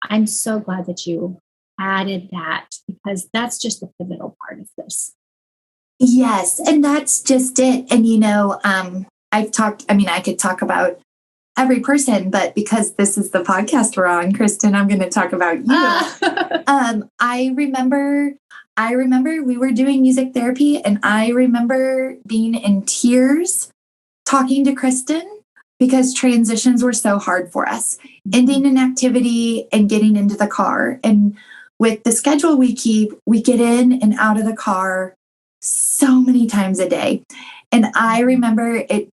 I'm so glad that you added that, because that's just the pivotal part of this. Yes. And that's just it. And, I could talk about every person, but because this is the podcast we're on, Kristin, I'm going to talk about you. I remember we were doing music therapy, and I remember being in tears talking to Kristin because transitions were so hard for us, ending an activity and getting into the car. And with the schedule we keep, we get in and out of the car so many times a day. And I remember it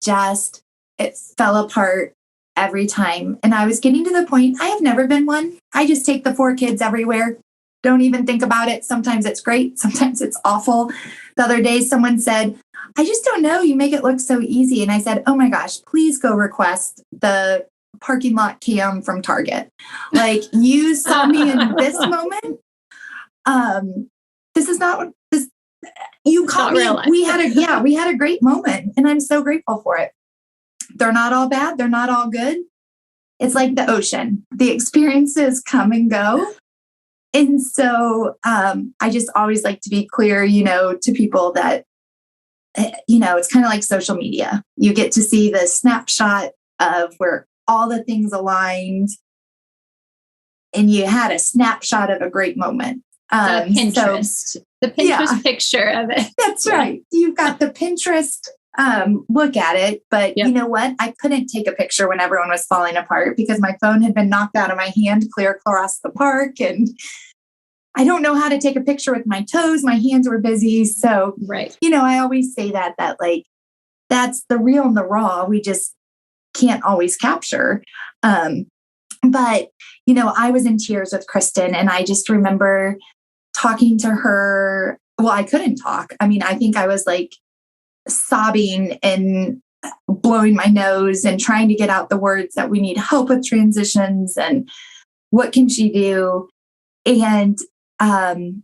fell apart every time. And I was getting to the point, I have never been one. I just take the 4 kids everywhere. Don't even think about it. Sometimes it's great. Sometimes it's awful. The other day, someone said, I just don't know. You make it look so easy. And I said, oh my gosh, please go request the parking lot cam from Target. Like, you saw me in this moment. This is not what this, you caught me. We had a great moment, and I'm so grateful for it. They're not all bad. They're not all good. It's like the ocean. The experiences come and go. And so I just always like to be clear, to people that, it's kind of like social media. You get to see the snapshot of where all the things aligned, and you had a snapshot of a great moment. The Pinterest picture of it. That's right. You've got the Pinterest look at it, but you know what? I couldn't take a picture when everyone was falling apart because my phone had been knocked out of my hand clear across the park, and I don't know how to take a picture with my toes. My hands were busy. So, I always say that like, that's the real and the raw. We just can't always capture. But, I was in tears with Kristin, and I just remember talking to her. Well, I couldn't talk. I mean, I think I was like sobbing and blowing my nose and trying to get out the words that we need help with transitions and what can she do? And I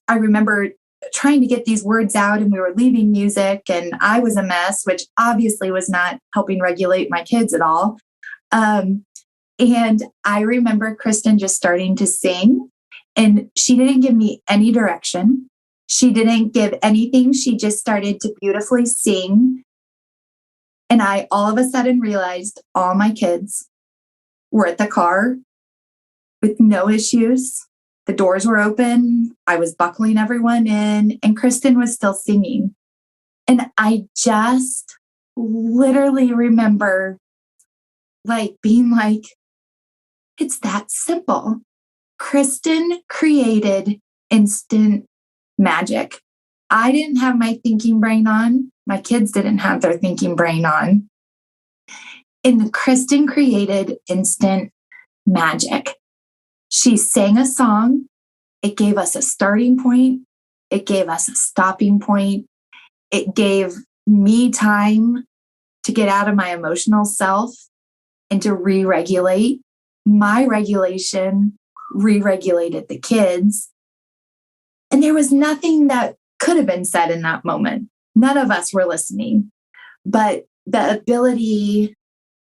remember trying to get these words out, and we were leaving music, and I was a mess, which obviously was not helping regulate my kids at all. And I remember Kristin just starting to sing, And she didn't give me any direction. She didn't give anything. She just started to beautifully sing. And I all of a sudden realized all my kids were at the car with no issues. The doors were open. I was buckling everyone in, and Kristin was still singing. And I just literally remember being like, it's that simple. Kristin created instant magic. I didn't have my thinking brain on. My kids didn't have their thinking brain on. And Kristin created instant magic. She sang a song. It gave us a starting point. It gave us a stopping point. It gave me time to get out of my emotional self and to re-regulate. My regulation re-regulated the kids. And there was nothing that could have been said in that moment. None of us were listening. But the ability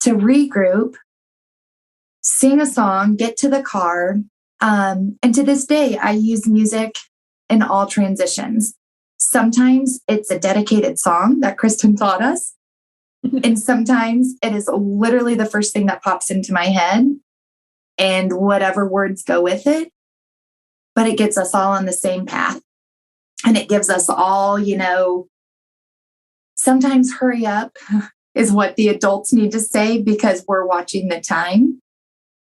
to regroup, sing a song, get to the car. And to this day, I use music in all transitions. Sometimes it's a dedicated song that Kristin taught us. And sometimes it is literally the first thing that pops into my head and whatever words go with it. But it gets us all on the same path. And it gives us all, sometimes hurry up is what the adults need to say because we're watching the time.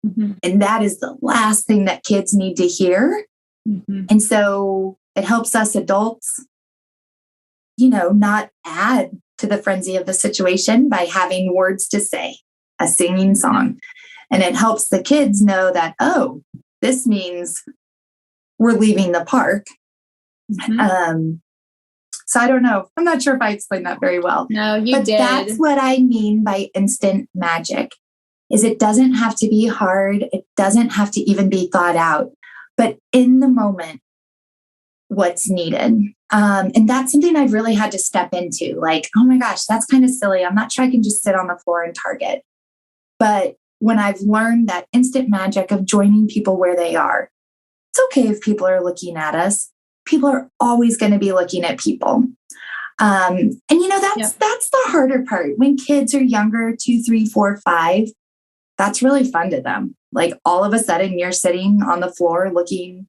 Mm-hmm. And that is the last thing that kids need to hear. Mm-hmm. And so it helps us adults, not add to the frenzy of the situation by having words to say, a singing song. And it helps the kids know that, oh, this means we're leaving the park. Mm-hmm. So I don't know. I'm not sure if I explained that very well. No, you did. That's what I mean by instant magic, is it doesn't have to be hard. It doesn't have to even be thought out, but in the moment, what's needed. And that's something I've really had to step into. Oh my gosh, that's kind of silly. I'm not sure I can just sit on the floor and target. But when I've learned that instant magic of joining people where they are, it's okay if people are looking at us. People are always going to be looking at people. And that's the harder part. When kids are younger, 2, 3, 4, 5, that's really fun to them. All of a sudden you're sitting on the floor looking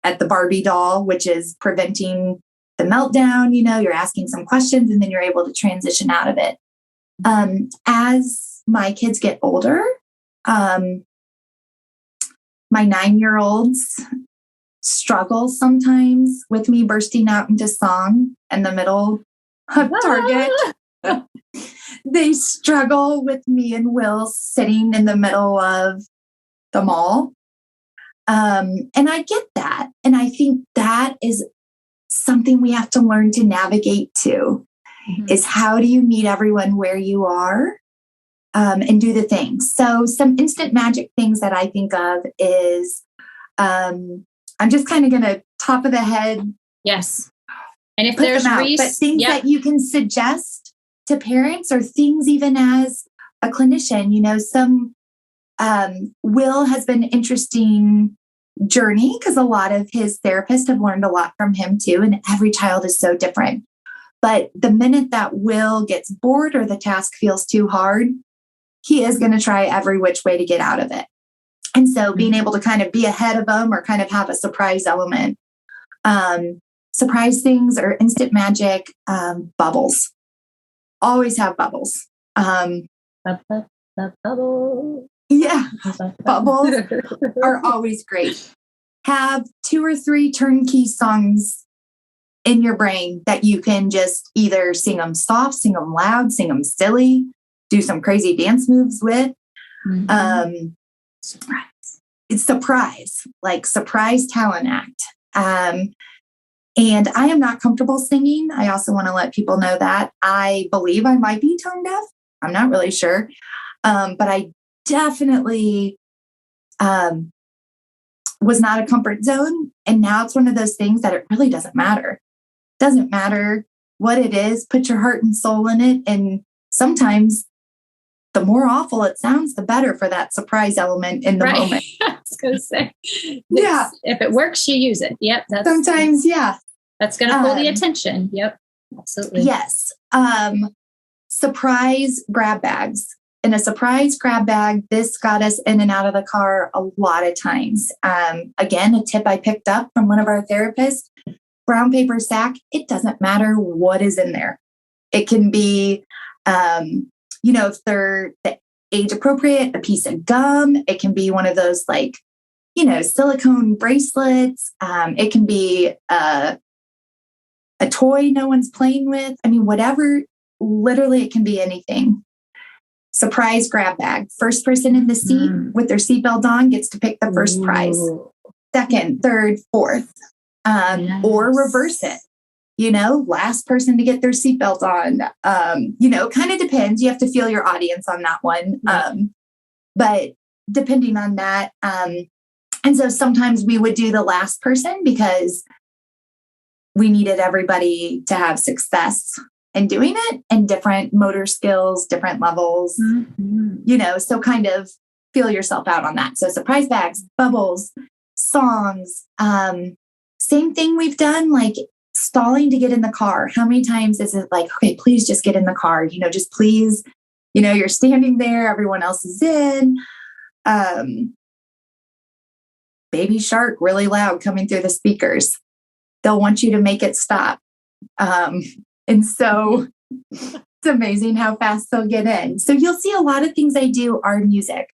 at the Barbie doll, which is preventing the meltdown. You're asking some questions and then you're able to transition out of it. As my kids get older, my 9-year-olds struggle sometimes with me bursting out into song in the middle of Target. They struggle with me and Will sitting in the middle of the mall. And I get that. And I think that is something we have to learn to navigate to, is how do you meet everyone where you are and do the things. So some instant magic things that I think of is, I'm just kind of going to top of the head. Yes. And if there's but things that you can suggest to parents, or things even as a clinician, some Will has been an interesting journey because a lot of his therapists have learned a lot from him too. And every child is so different. But the minute that Will gets bored or the task feels too hard, he is going to try every which way to get out of it. And so being able to kind of be ahead of them or kind of have a surprise element, surprise things or instant magic, bubbles. Always have bubbles. Bubble. Yeah, bubbles are always great. Have 2 or 3 turnkey songs in your brain that you can just either sing them soft, sing them loud, sing them silly, do some crazy dance moves with. Surprise. It's surprise talent act. And I am not comfortable singing. I also want to let people know that. I believe I might be tone deaf. I'm not really sure. But I definitely was not a comfort zone. And now it's one of those things that it really doesn't matter. Doesn't matter what it is. Put your heart and soul in it. And sometimes the more awful it sounds, the better for that surprise element in the moment. I was going to say, Yeah. If it works, you use it. Yep. Sometimes, yeah. That's going to pull the attention. Yep. Absolutely. Yes. Surprise grab bags. In a surprise grab bag, this got us in and out of the car a lot of times. Again, a tip I picked up from one of our therapists, brown paper sack, it doesn't matter what is in there. It can be, if they're the age appropriate, a piece of gum. It can be one of those silicone bracelets. It can be a toy no one's playing with. I mean, whatever, literally it can be anything. Surprise grab bag. First person in the seat with their seatbelt on gets to pick the first prize. Second, third, fourth, or reverse it. Last person to get their seatbelt on. Kind of depends. You have to feel your audience on that one. But depending on that, and so sometimes we would do the last person because we needed everybody to have success in doing it and different motor skills, different levels, so kind of feel yourself out on that. So surprise bags, bubbles, songs, same thing we've done, like stalling to get in the car. How many times is it like, okay, please just get in the car, just please, you're standing there, everyone else is in, Baby Shark really loud coming through the speakers. They'll want you to make it stop. And so it's amazing how fast they'll get in. So you'll see a lot of things I do are music.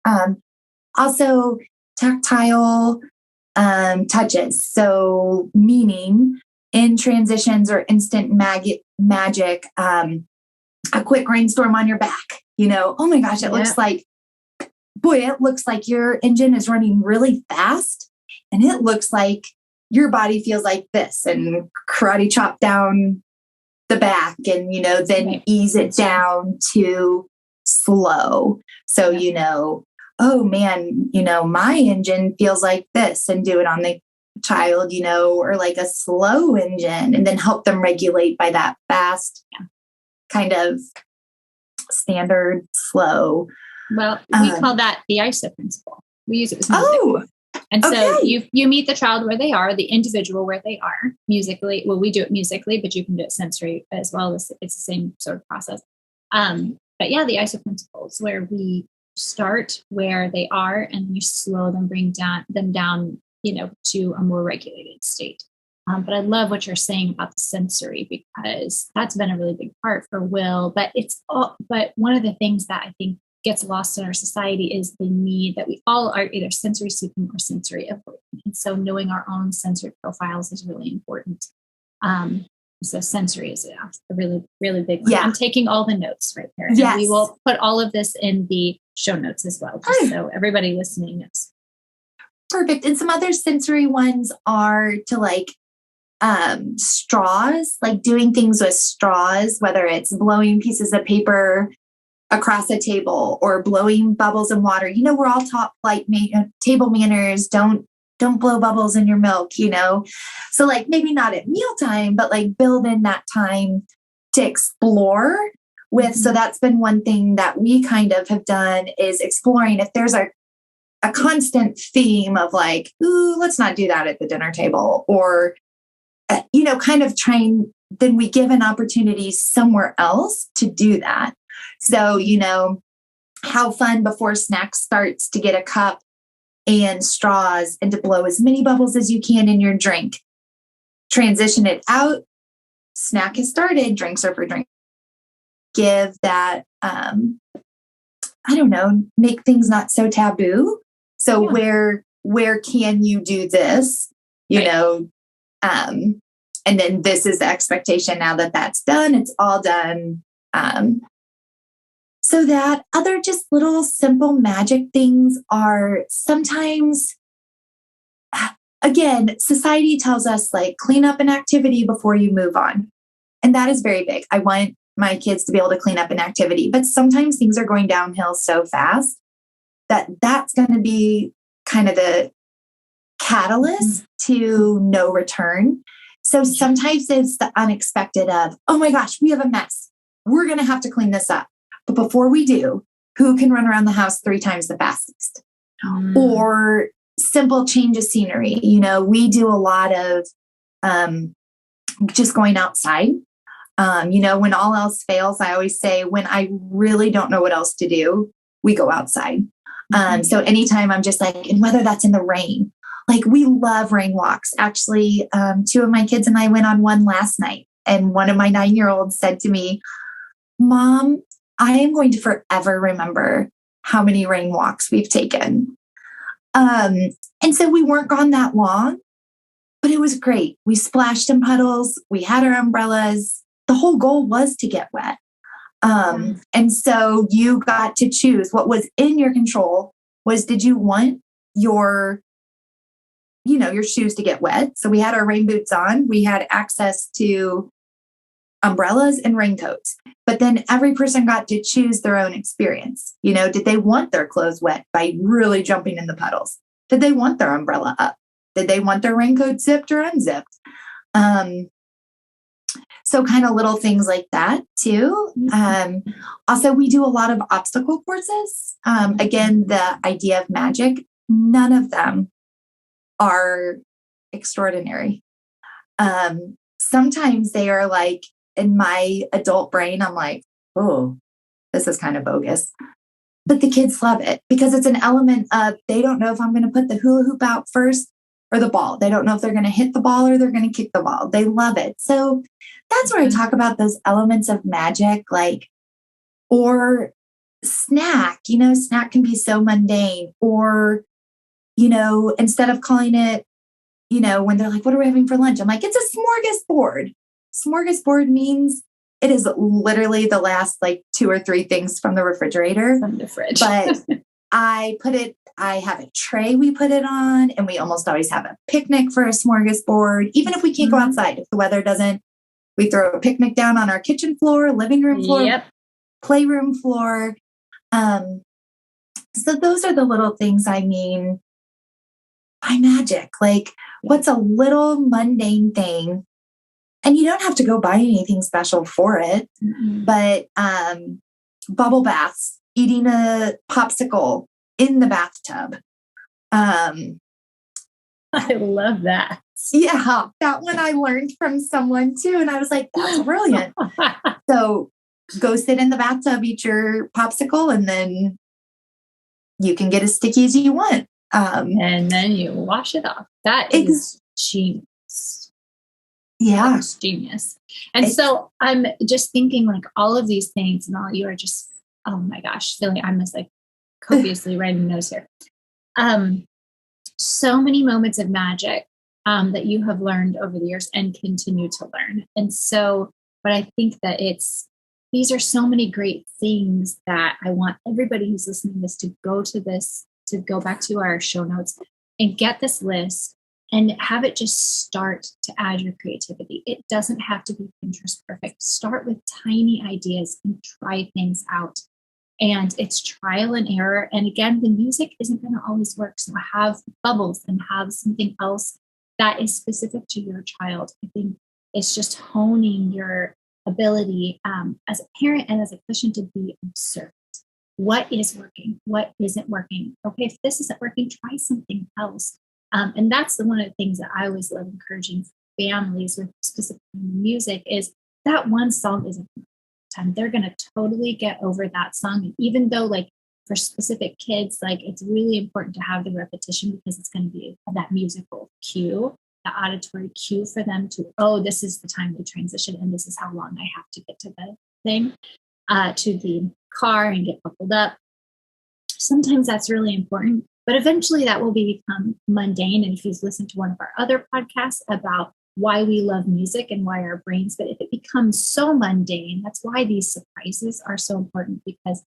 Also tactile touches. So meaning in transitions or instant magic, a quick rainstorm on your back, oh my gosh, it looks like, it looks like your engine is running really fast. And it looks like your body feels like this, and karate chop down the back and, then ease it down to slow. So, oh man, my engine feels like this, and do it on the child, or like a slow engine, and then help them regulate by that fast kind of standard slow. Well, we call that the ISO principle. We use it with music. And so you meet the child where they are, the individual where they are musically. Well, we do it musically, but you can do it sensory as well. It's the same sort of process. But yeah, the ISO principles where we start where they are and we slow them, bring them down, to a more regulated state. But I love what you're saying about the sensory, because that's been a really big part for Will. But but one of the things that I think gets lost in our society is the need that we all are either sensory seeking or sensory avoidant. And so knowing our own sensory profiles is really important. So sensory is a really, really big one. Yeah. I'm taking all the notes right there. Yes. And we will put all of this in the show notes as well, just so everybody listening knows. Perfect. And some other sensory ones are to straws, like doing things with straws, whether it's blowing pieces of paper across a table or blowing bubbles in water. We're all taught table manners. Don't blow bubbles in your milk, So maybe not at mealtime, but build in that time to explore with. So that's been one thing that we kind of have done, is exploring if there's a constant theme of ooh, let's not do that at the dinner table, or, kind of trying, then we give an opportunity somewhere else to do that. So, how fun before snack starts to get a cup and straws and to blow as many bubbles as you can in your drink. Transition it out. Snack has started. Drinks are for drink. Give that, make things not so taboo. So where can you do this? And then this is the expectation now that that's done. It's all done. So that other just little simple magic things are sometimes, again, society tells us clean up an activity before you move on. And that is very big. I want my kids to be able to clean up an activity, but sometimes things are going downhill so fast that that's going to be kind of the catalyst to no return. So sometimes it's the unexpected of, oh my gosh, we have a mess. We're going to have to clean this up. But before we do, who can run around the house 3 times the fastest, or simple change of scenery. We do a lot of just going outside. When all else fails, I always say, when I really don't know what else to do, we go outside. So anytime I'm just like, and whether that's in the rain, like we love rain walks. Actually, 2 of my kids and I went on one last night, and one of my 9-year-olds said to me, Mom, I am going to forever remember how many rain walks we've taken. And so we weren't gone that long, but it was great. We splashed in puddles. We had our umbrellas. The whole goal was to get wet. And so you got to choose. What was in your control was, did you want your shoes to get wet? So we had our rain boots on. We had access to umbrellas and raincoats, but then every person got to choose their own experience. Did they want their clothes wet by really jumping in the puddles? Did they want their umbrella up? Did they want their raincoat zipped or unzipped? So kind of little things like that too. Also, we do a lot of obstacle courses. Again, the idea of magic, none of them are extraordinary. Sometimes they are like, in my adult brain, I'm like, oh, this is kind of bogus. But the kids love it because it's an element of, they don't know if I'm going to put the hula hoop out first or the ball. They don't know if they're going to hit the ball or they're going to kick the ball. They love it. So that's where I talk about those elements of magic, or snack. Snack can be so mundane, or, instead of calling it, when they're like, what are we having for lunch? I'm like, it's a smorgasbord. Smorgasbord means it is literally the last 2 or 3 things from the refrigerator. From the fridge. But I have a tray we put it on, and we almost always have a picnic for a smorgasbord. Even if we can't go outside, if the weather doesn't, we throw a picnic down on our kitchen floor, living room floor, playroom floor. So those are the little things I mean by magic. What's a little mundane thing? And you don't have to go buy anything special for it, but bubble baths, eating a popsicle in the bathtub. I love that. Yeah, that one I learned from someone too. And I was like, that's brilliant. So go sit in the bathtub, eat your popsicle, and then you can get as sticky as you want. And then you wash it off. That is genius. Yeah. That's genius. And so I'm just thinking all of these things, and all you are just, oh my gosh, feeling I'm just copiously writing notes here. So many moments of magic that you have learned over the years and continue to learn. And so, but I think that these are so many great things that I want everybody who's listening to this to go back to our show notes and get this list and have it just start to add your creativity. It doesn't have to be Pinterest perfect. Start with tiny ideas and try things out. And it's trial and error. And again, the music isn't going to always work. So have bubbles and have something else that is specific to your child. I think it's just honing your ability as a parent and as a clinician to be observant. What is working? What isn't working? Okay, if this isn't working, try something else. And that's one of the things that I always love encouraging families with specifically music is that one song isn't time. They're going to totally get over that song. And even though for specific kids, it's really important to have the repetition because it's going to be that musical cue, the auditory cue for them to, oh, this is the time to transition. And this is how long I have to get to the thing, to the car and get buckled up. Sometimes that's really important. But eventually that will become mundane. And if you've listened to one of our other podcasts about why we love music and why our brains, but if it becomes so mundane, that's why these surprises are so important, because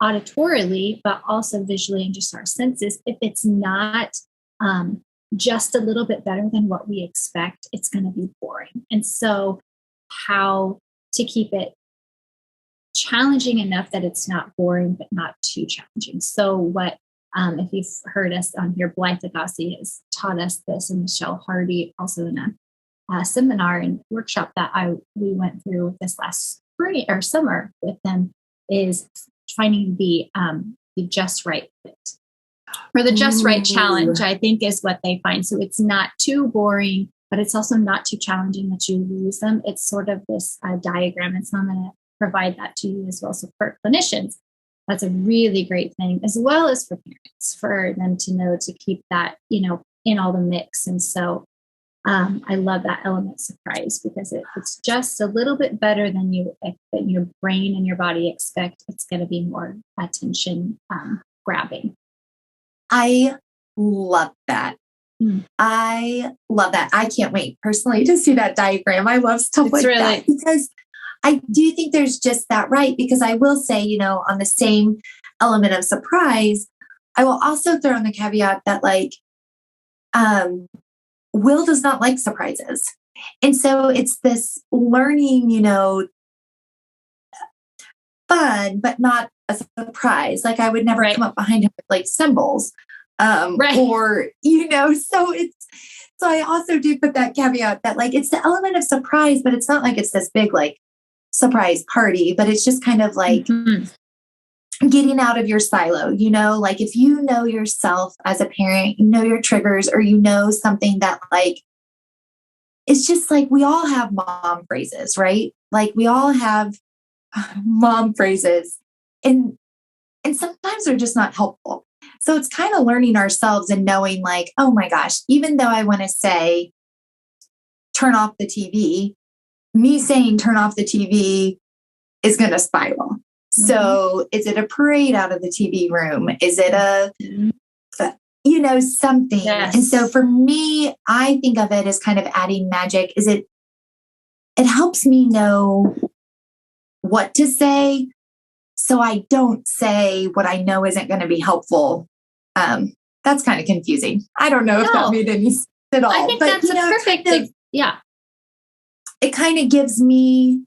auditorily, but also visually and just our senses, if it's not just a little bit better than what we expect, it's going to be boring. And so how to keep it challenging enough that it's not boring, but not too challenging. So what, if you've heard us on here, Blythe Agassi has taught us this, and Michelle Hardy also in a seminar and workshop that we went through this last spring or summer with them, is finding the just right fit. Or the just right challenge, I think, is what they find. So it's not too boring, but it's also not too challenging that you lose them. It's sort of this diagram, and so I'm going to provide that to you as well. So for clinicians, that's a really great thing, as well as for parents, for them to know to keep that, in all the mix. And so I love that element of surprise, because it's just a little bit better than your brain and your body expect. It's going to be more attention grabbing. I love that. I love that. I can't wait personally to see that diagram. I love stuff that, because I do think there's just that, right? Because I will say, on the same element of surprise, I will also throw in the caveat that Will does not like surprises. And so it's this learning, fun, but not a surprise. Like I would never come up behind him with symbols. Or, so I also do put that caveat that it's the element of surprise, but it's not like it's this big, surprise party, but it's just kind of getting out of your silo, if you know yourself as a parent, your triggers, or something that it's just we all have mom phrases, right? We all have mom phrases and sometimes they're just not helpful. So it's kind of learning ourselves and knowing oh my gosh, even though I want to say, turn off the TV, me saying turn off the TV is going to spiral. Mm-hmm. So is it a parade out of the TV room? Is it something? Yes. And so for me, I think of it as kind of adding magic. It helps me know what to say, so I don't say what I know isn't going to be helpful. That's kind of confusing. I don't know if that made any sense at all. I think that's a perfect thing. Yeah. It kind of gives me,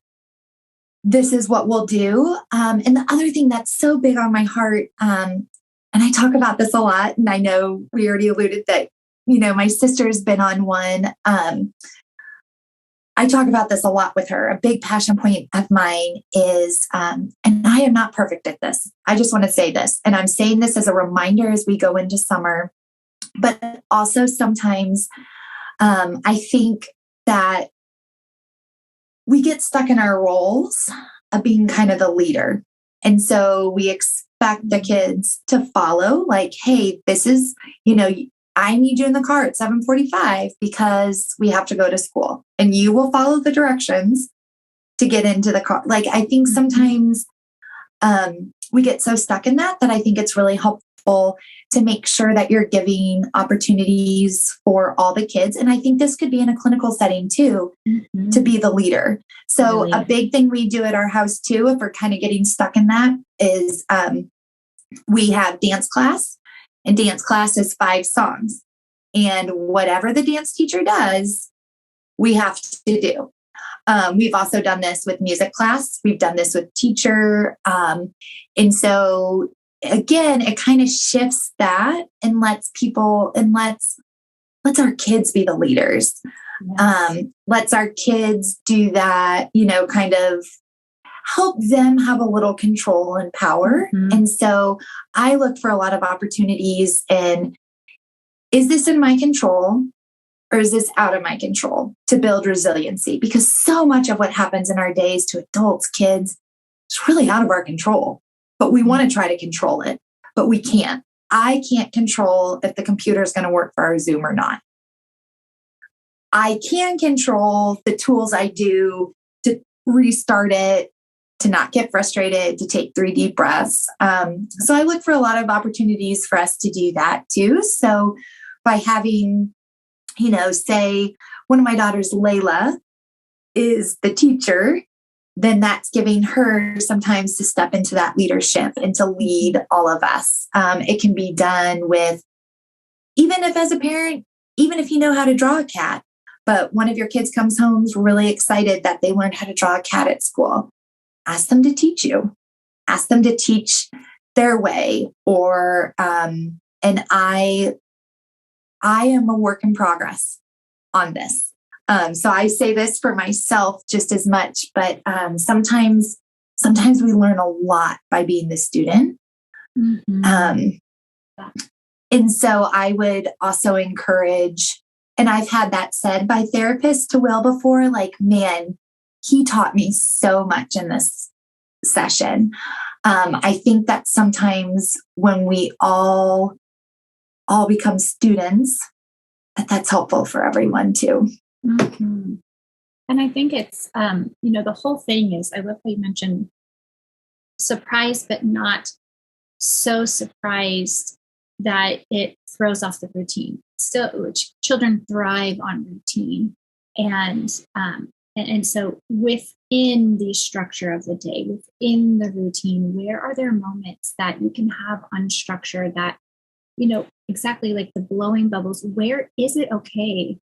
this is what we'll do. And the other thing that's so big on my heart, and I talk about this a lot, and I know we already alluded that, my sister's been on one. I talk about this a lot with her. A big passion point of mine is, and I am not perfect at this. I just want to say this, and I'm saying this as a reminder as we go into summer, but also sometimes I think that we get stuck in our roles of being kind of the leader. And so we expect the kids to follow, hey, this is, I need you in the car at 7:45 because we have to go to school, and you will follow the directions to get into the car. I think sometimes we get so stuck in that I think it's really helpful to make sure that you're giving opportunities for all the kids. And I think this could be in a clinical setting too, to be the leader. So a big thing we do at our house too, if we're kind of getting stuck in that, is we have dance class. And dance class is 5 songs. And whatever the dance teacher does, we have to do. We've also done this with music class. We've done this with teacher. And so, again, it kind of shifts that and lets our kids be the leaders. Yes. Lets our kids do that, kind of help them have a little control and power. Mm-hmm. And so I look for a lot of opportunities in, is this in my control or is this out of my control, to build resiliency? Because so much of what happens in our days to adults, kids, is really out of our control, but we want to try to control it, but we can't. I can't control if the computer is going to work for our Zoom or not. I can control the tools I do to restart it, to not get frustrated, to take 3 deep breaths. So I look for a lot of opportunities for us to do that too. So by having, say one of my daughters, Layla, is the teacher, then that's giving her sometimes to step into that leadership and to lead all of us. It can be done with, even if as a parent, even if you know how to draw a cat, but one of your kids comes home really excited that they learned how to draw a cat at school. Ask them to teach you. Ask them to teach their way. Or, and I am a work in progress on this. So I say this for myself just as much, but sometimes sometimes we learn a lot by being the student. And so I would also encourage, and I've had that said by therapists to Will before, like, man, he taught me so much in this session. I think that sometimes when we all become students, that's helpful for everyone too. Mm-hmm. And I think it's, the whole thing is, I love how you mentioned surprised, but not so surprised that it throws off the routine. Still, children thrive on routine. And so within the structure of the day, within the routine, where are there moments that you can have unstructured that, exactly like the blowing bubbles, where is it okay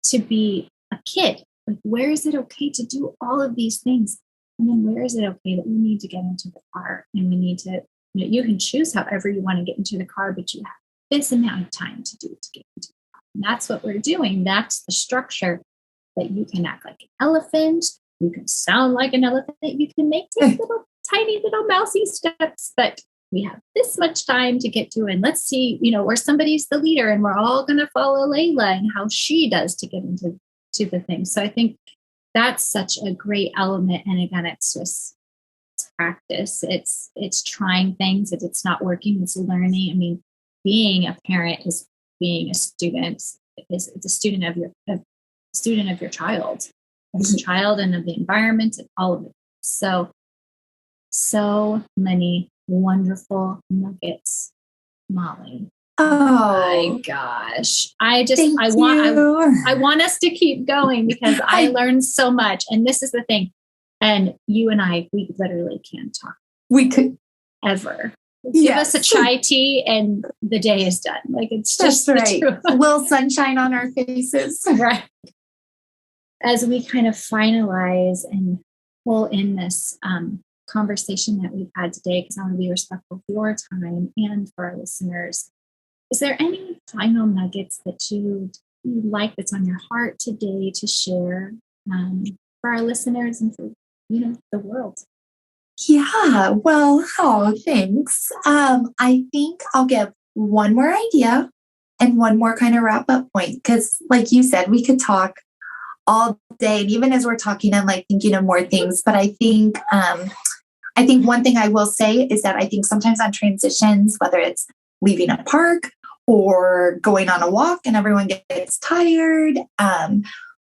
to be a kid? Like, where is it okay to do all of these things? And then where is it okay that we need to get into the car and we need to, you can choose however you want to get into the car, but you have this amount of time to get into the car. And that's what we're doing. That's the structure, that you can act like an elephant. You can sound like an elephant. You can make little tiny little mousy steps, but we have this much time to get to, and let's see, where somebody's the leader and we're all going to follow Layla and how she does to get into the thing. So I think that's such a great element. And again, it's just practice. It's trying things. If it's not working, it's learning. I mean, being a parent is being a student. It's a student of your child, of the child and of the environment and all of it. So many wonderful nuggets, Molly. Oh my gosh. I want us to keep going because I learned so much. And this is the thing. And you and I, we literally can't talk. We could ever. Give us a chai tea and the day is done. Like, it's just right. A little sunshine on our faces. Right. As we kind of finalize and pull in this conversation that we've had today, because I want to be respectful of your time and for our listeners, is there any final nuggets that you like that's on your heart today to share for our listeners and for the world? Yeah, well, thanks. I think I'll give one more idea and one more kind of wrap up point, because like you said, we could talk all day. And even as we're talking, I'm like thinking of more things. But I think one thing I will say is that I think sometimes on transitions, whether it's leaving a park or going on a walk and everyone gets tired,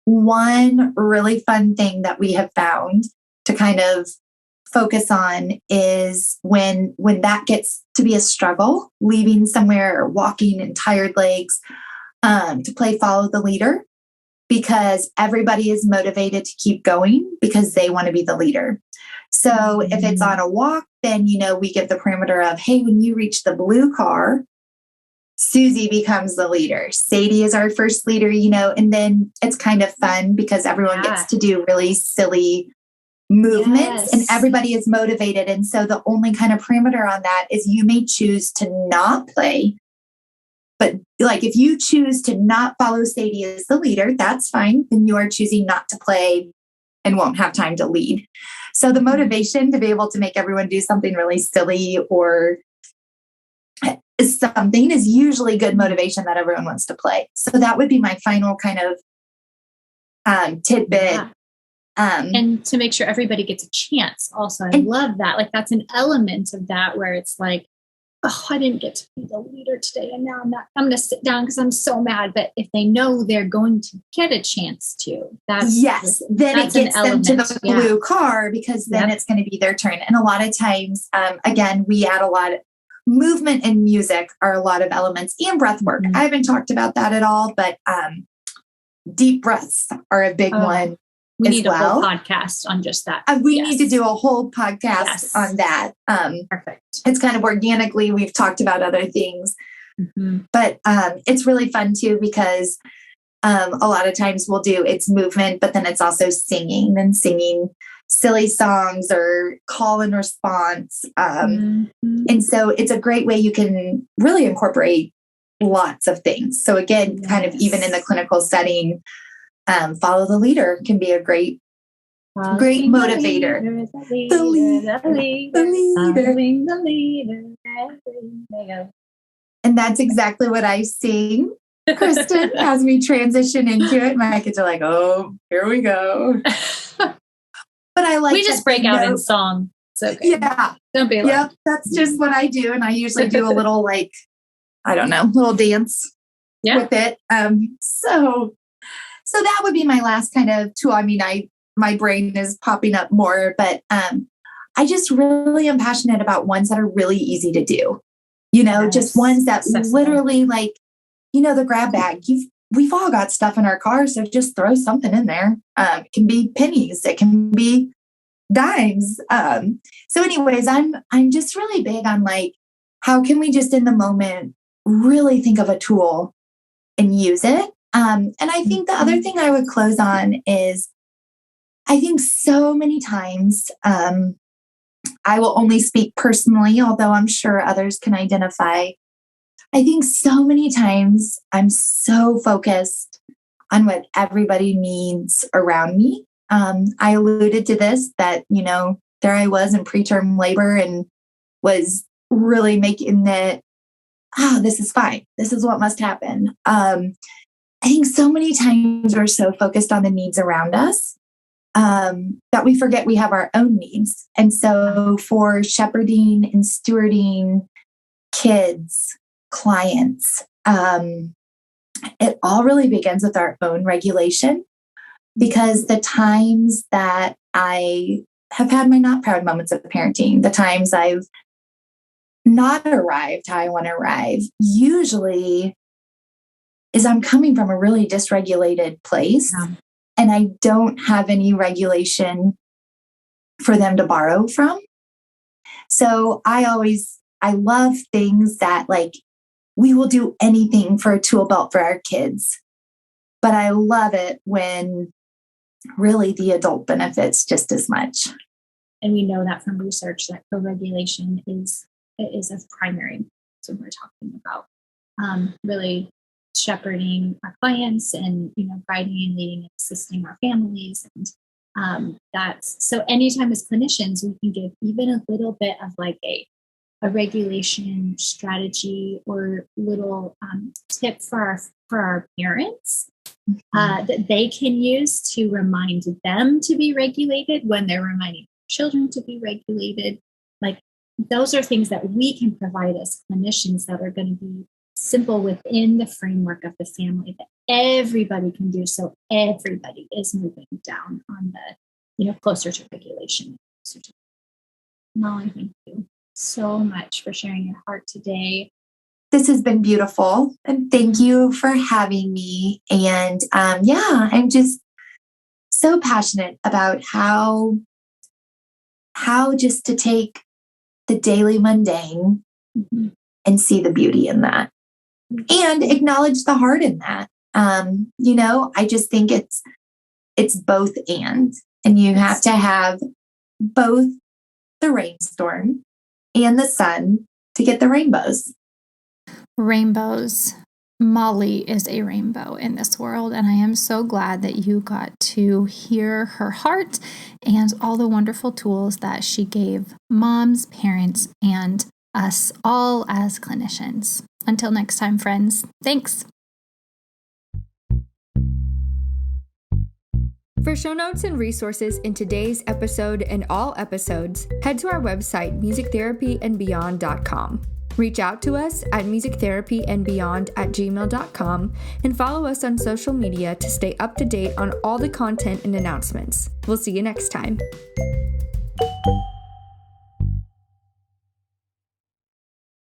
one really fun thing that we have found to kind of focus on is when that gets to be a struggle, leaving somewhere or walking in tired legs, to play follow the leader, because everybody is motivated to keep going because they want to be the leader. So if it's on a walk, then, we give the parameter of, hey, when you reach the blue car, Susie becomes the leader. Sadie is our first leader, and then it's kind of fun because everyone gets to do really silly movements and everybody is motivated. And so the only kind of parameter on that is you may choose to not play. But like, if you choose to not follow Sadie as the leader, that's fine. Then you are choosing not to play and won't have time to lead. So the motivation to be able to make everyone do something really silly or something is usually good motivation that everyone wants to play. So that would be my final kind of tidbit. Yeah. And to make sure everybody gets a chance also. I love that. Like, that's an element of that where it's like, oh, I didn't get to be the leader today. And now I'm going to sit down because I'm so mad. But if they know they're going to get a chance to, then it gets them to the blue car, because then it's going to be their turn. And a lot of times, again, we add a lot of movement and music are a lot of elements, and breath work. I haven't talked about that at all, but deep breaths are a big one. We need a whole podcast on just that. We need to do a whole podcast on that. Perfect. It's kind of organically, we've talked about other things, but it's really fun too, because a lot of times it's movement, but then it's also singing silly songs or call and response. And so it's a great way you can really incorporate lots of things. So again, kind of even in the clinical setting, follow the leader can be a great Great motivator. The leader. And that's exactly what I sing, Kristin, as we transition into it. My kids are like, oh, here we go. But I like we just break out in song. It's okay. Yeah. Don't be like. Yep. That's just what I do. And I usually do a little little dance with it. So that would be my last kind of tool. I mean, my brain is popping up more, but I just really am passionate about ones that are really easy to do. Just ones that literally the grab bag. We've all got stuff in our car, so just throw something in there. It can be pennies, it can be dimes. So anyways, I'm just really big on how can we just in the moment really think of a tool and use it. And I think the other thing I would close on is I think so many times, I will only speak personally, although I'm sure others can identify. I think so many times I'm so focused on what everybody needs around me. I alluded to this, that, there I was in preterm labor and was really making it, this is fine. This is what must happen. I think so many times we're so focused on the needs around us that we forget we have our own needs. And so for shepherding and stewarding kids, clients, it all really begins with our own regulation, because the times that I have had my not proud moments of parenting, the times I've not arrived how I want to arrive, usually is I'm coming from a really dysregulated place. And I don't have any regulation for them to borrow from. So I love things that we will do anything for a tool belt for our kids. But I love it when really the adult benefits just as much. And we know that from research that co-regulation is of primary. So we're talking about really shepherding our clients and, guiding and leading and assisting our families. And that's so anytime as clinicians, we can give even a little bit of a regulation strategy or little tip for our parents that they can use to remind them to be regulated when they're reminding children to be regulated. Those are things that we can provide as clinicians that are going to be simple within the framework of the family that everybody can do. So everybody is moving down on the, closer to regulation. Molly, thank you so much for sharing your heart today. This has been beautiful. And thank you for having me. And I'm just so passionate about how just to take the daily mundane and see the beauty in that. And acknowledge the heart in that. I just think it's both and you have to have both the rainstorm and the sun to get the rainbows. Rainbows. Molly is a rainbow in this world, and I am so glad that you got to hear her heart and all the wonderful tools that she gave moms, parents, and us all as clinicians. Until next time, friends. Thanks. For show notes and resources in today's episode and all episodes, head to our website, musictherapyandbeyond.com. Reach out to us at musictherapyandbeyond@gmail.com and follow us on social media to stay up to date on all the content and announcements. We'll see you next time.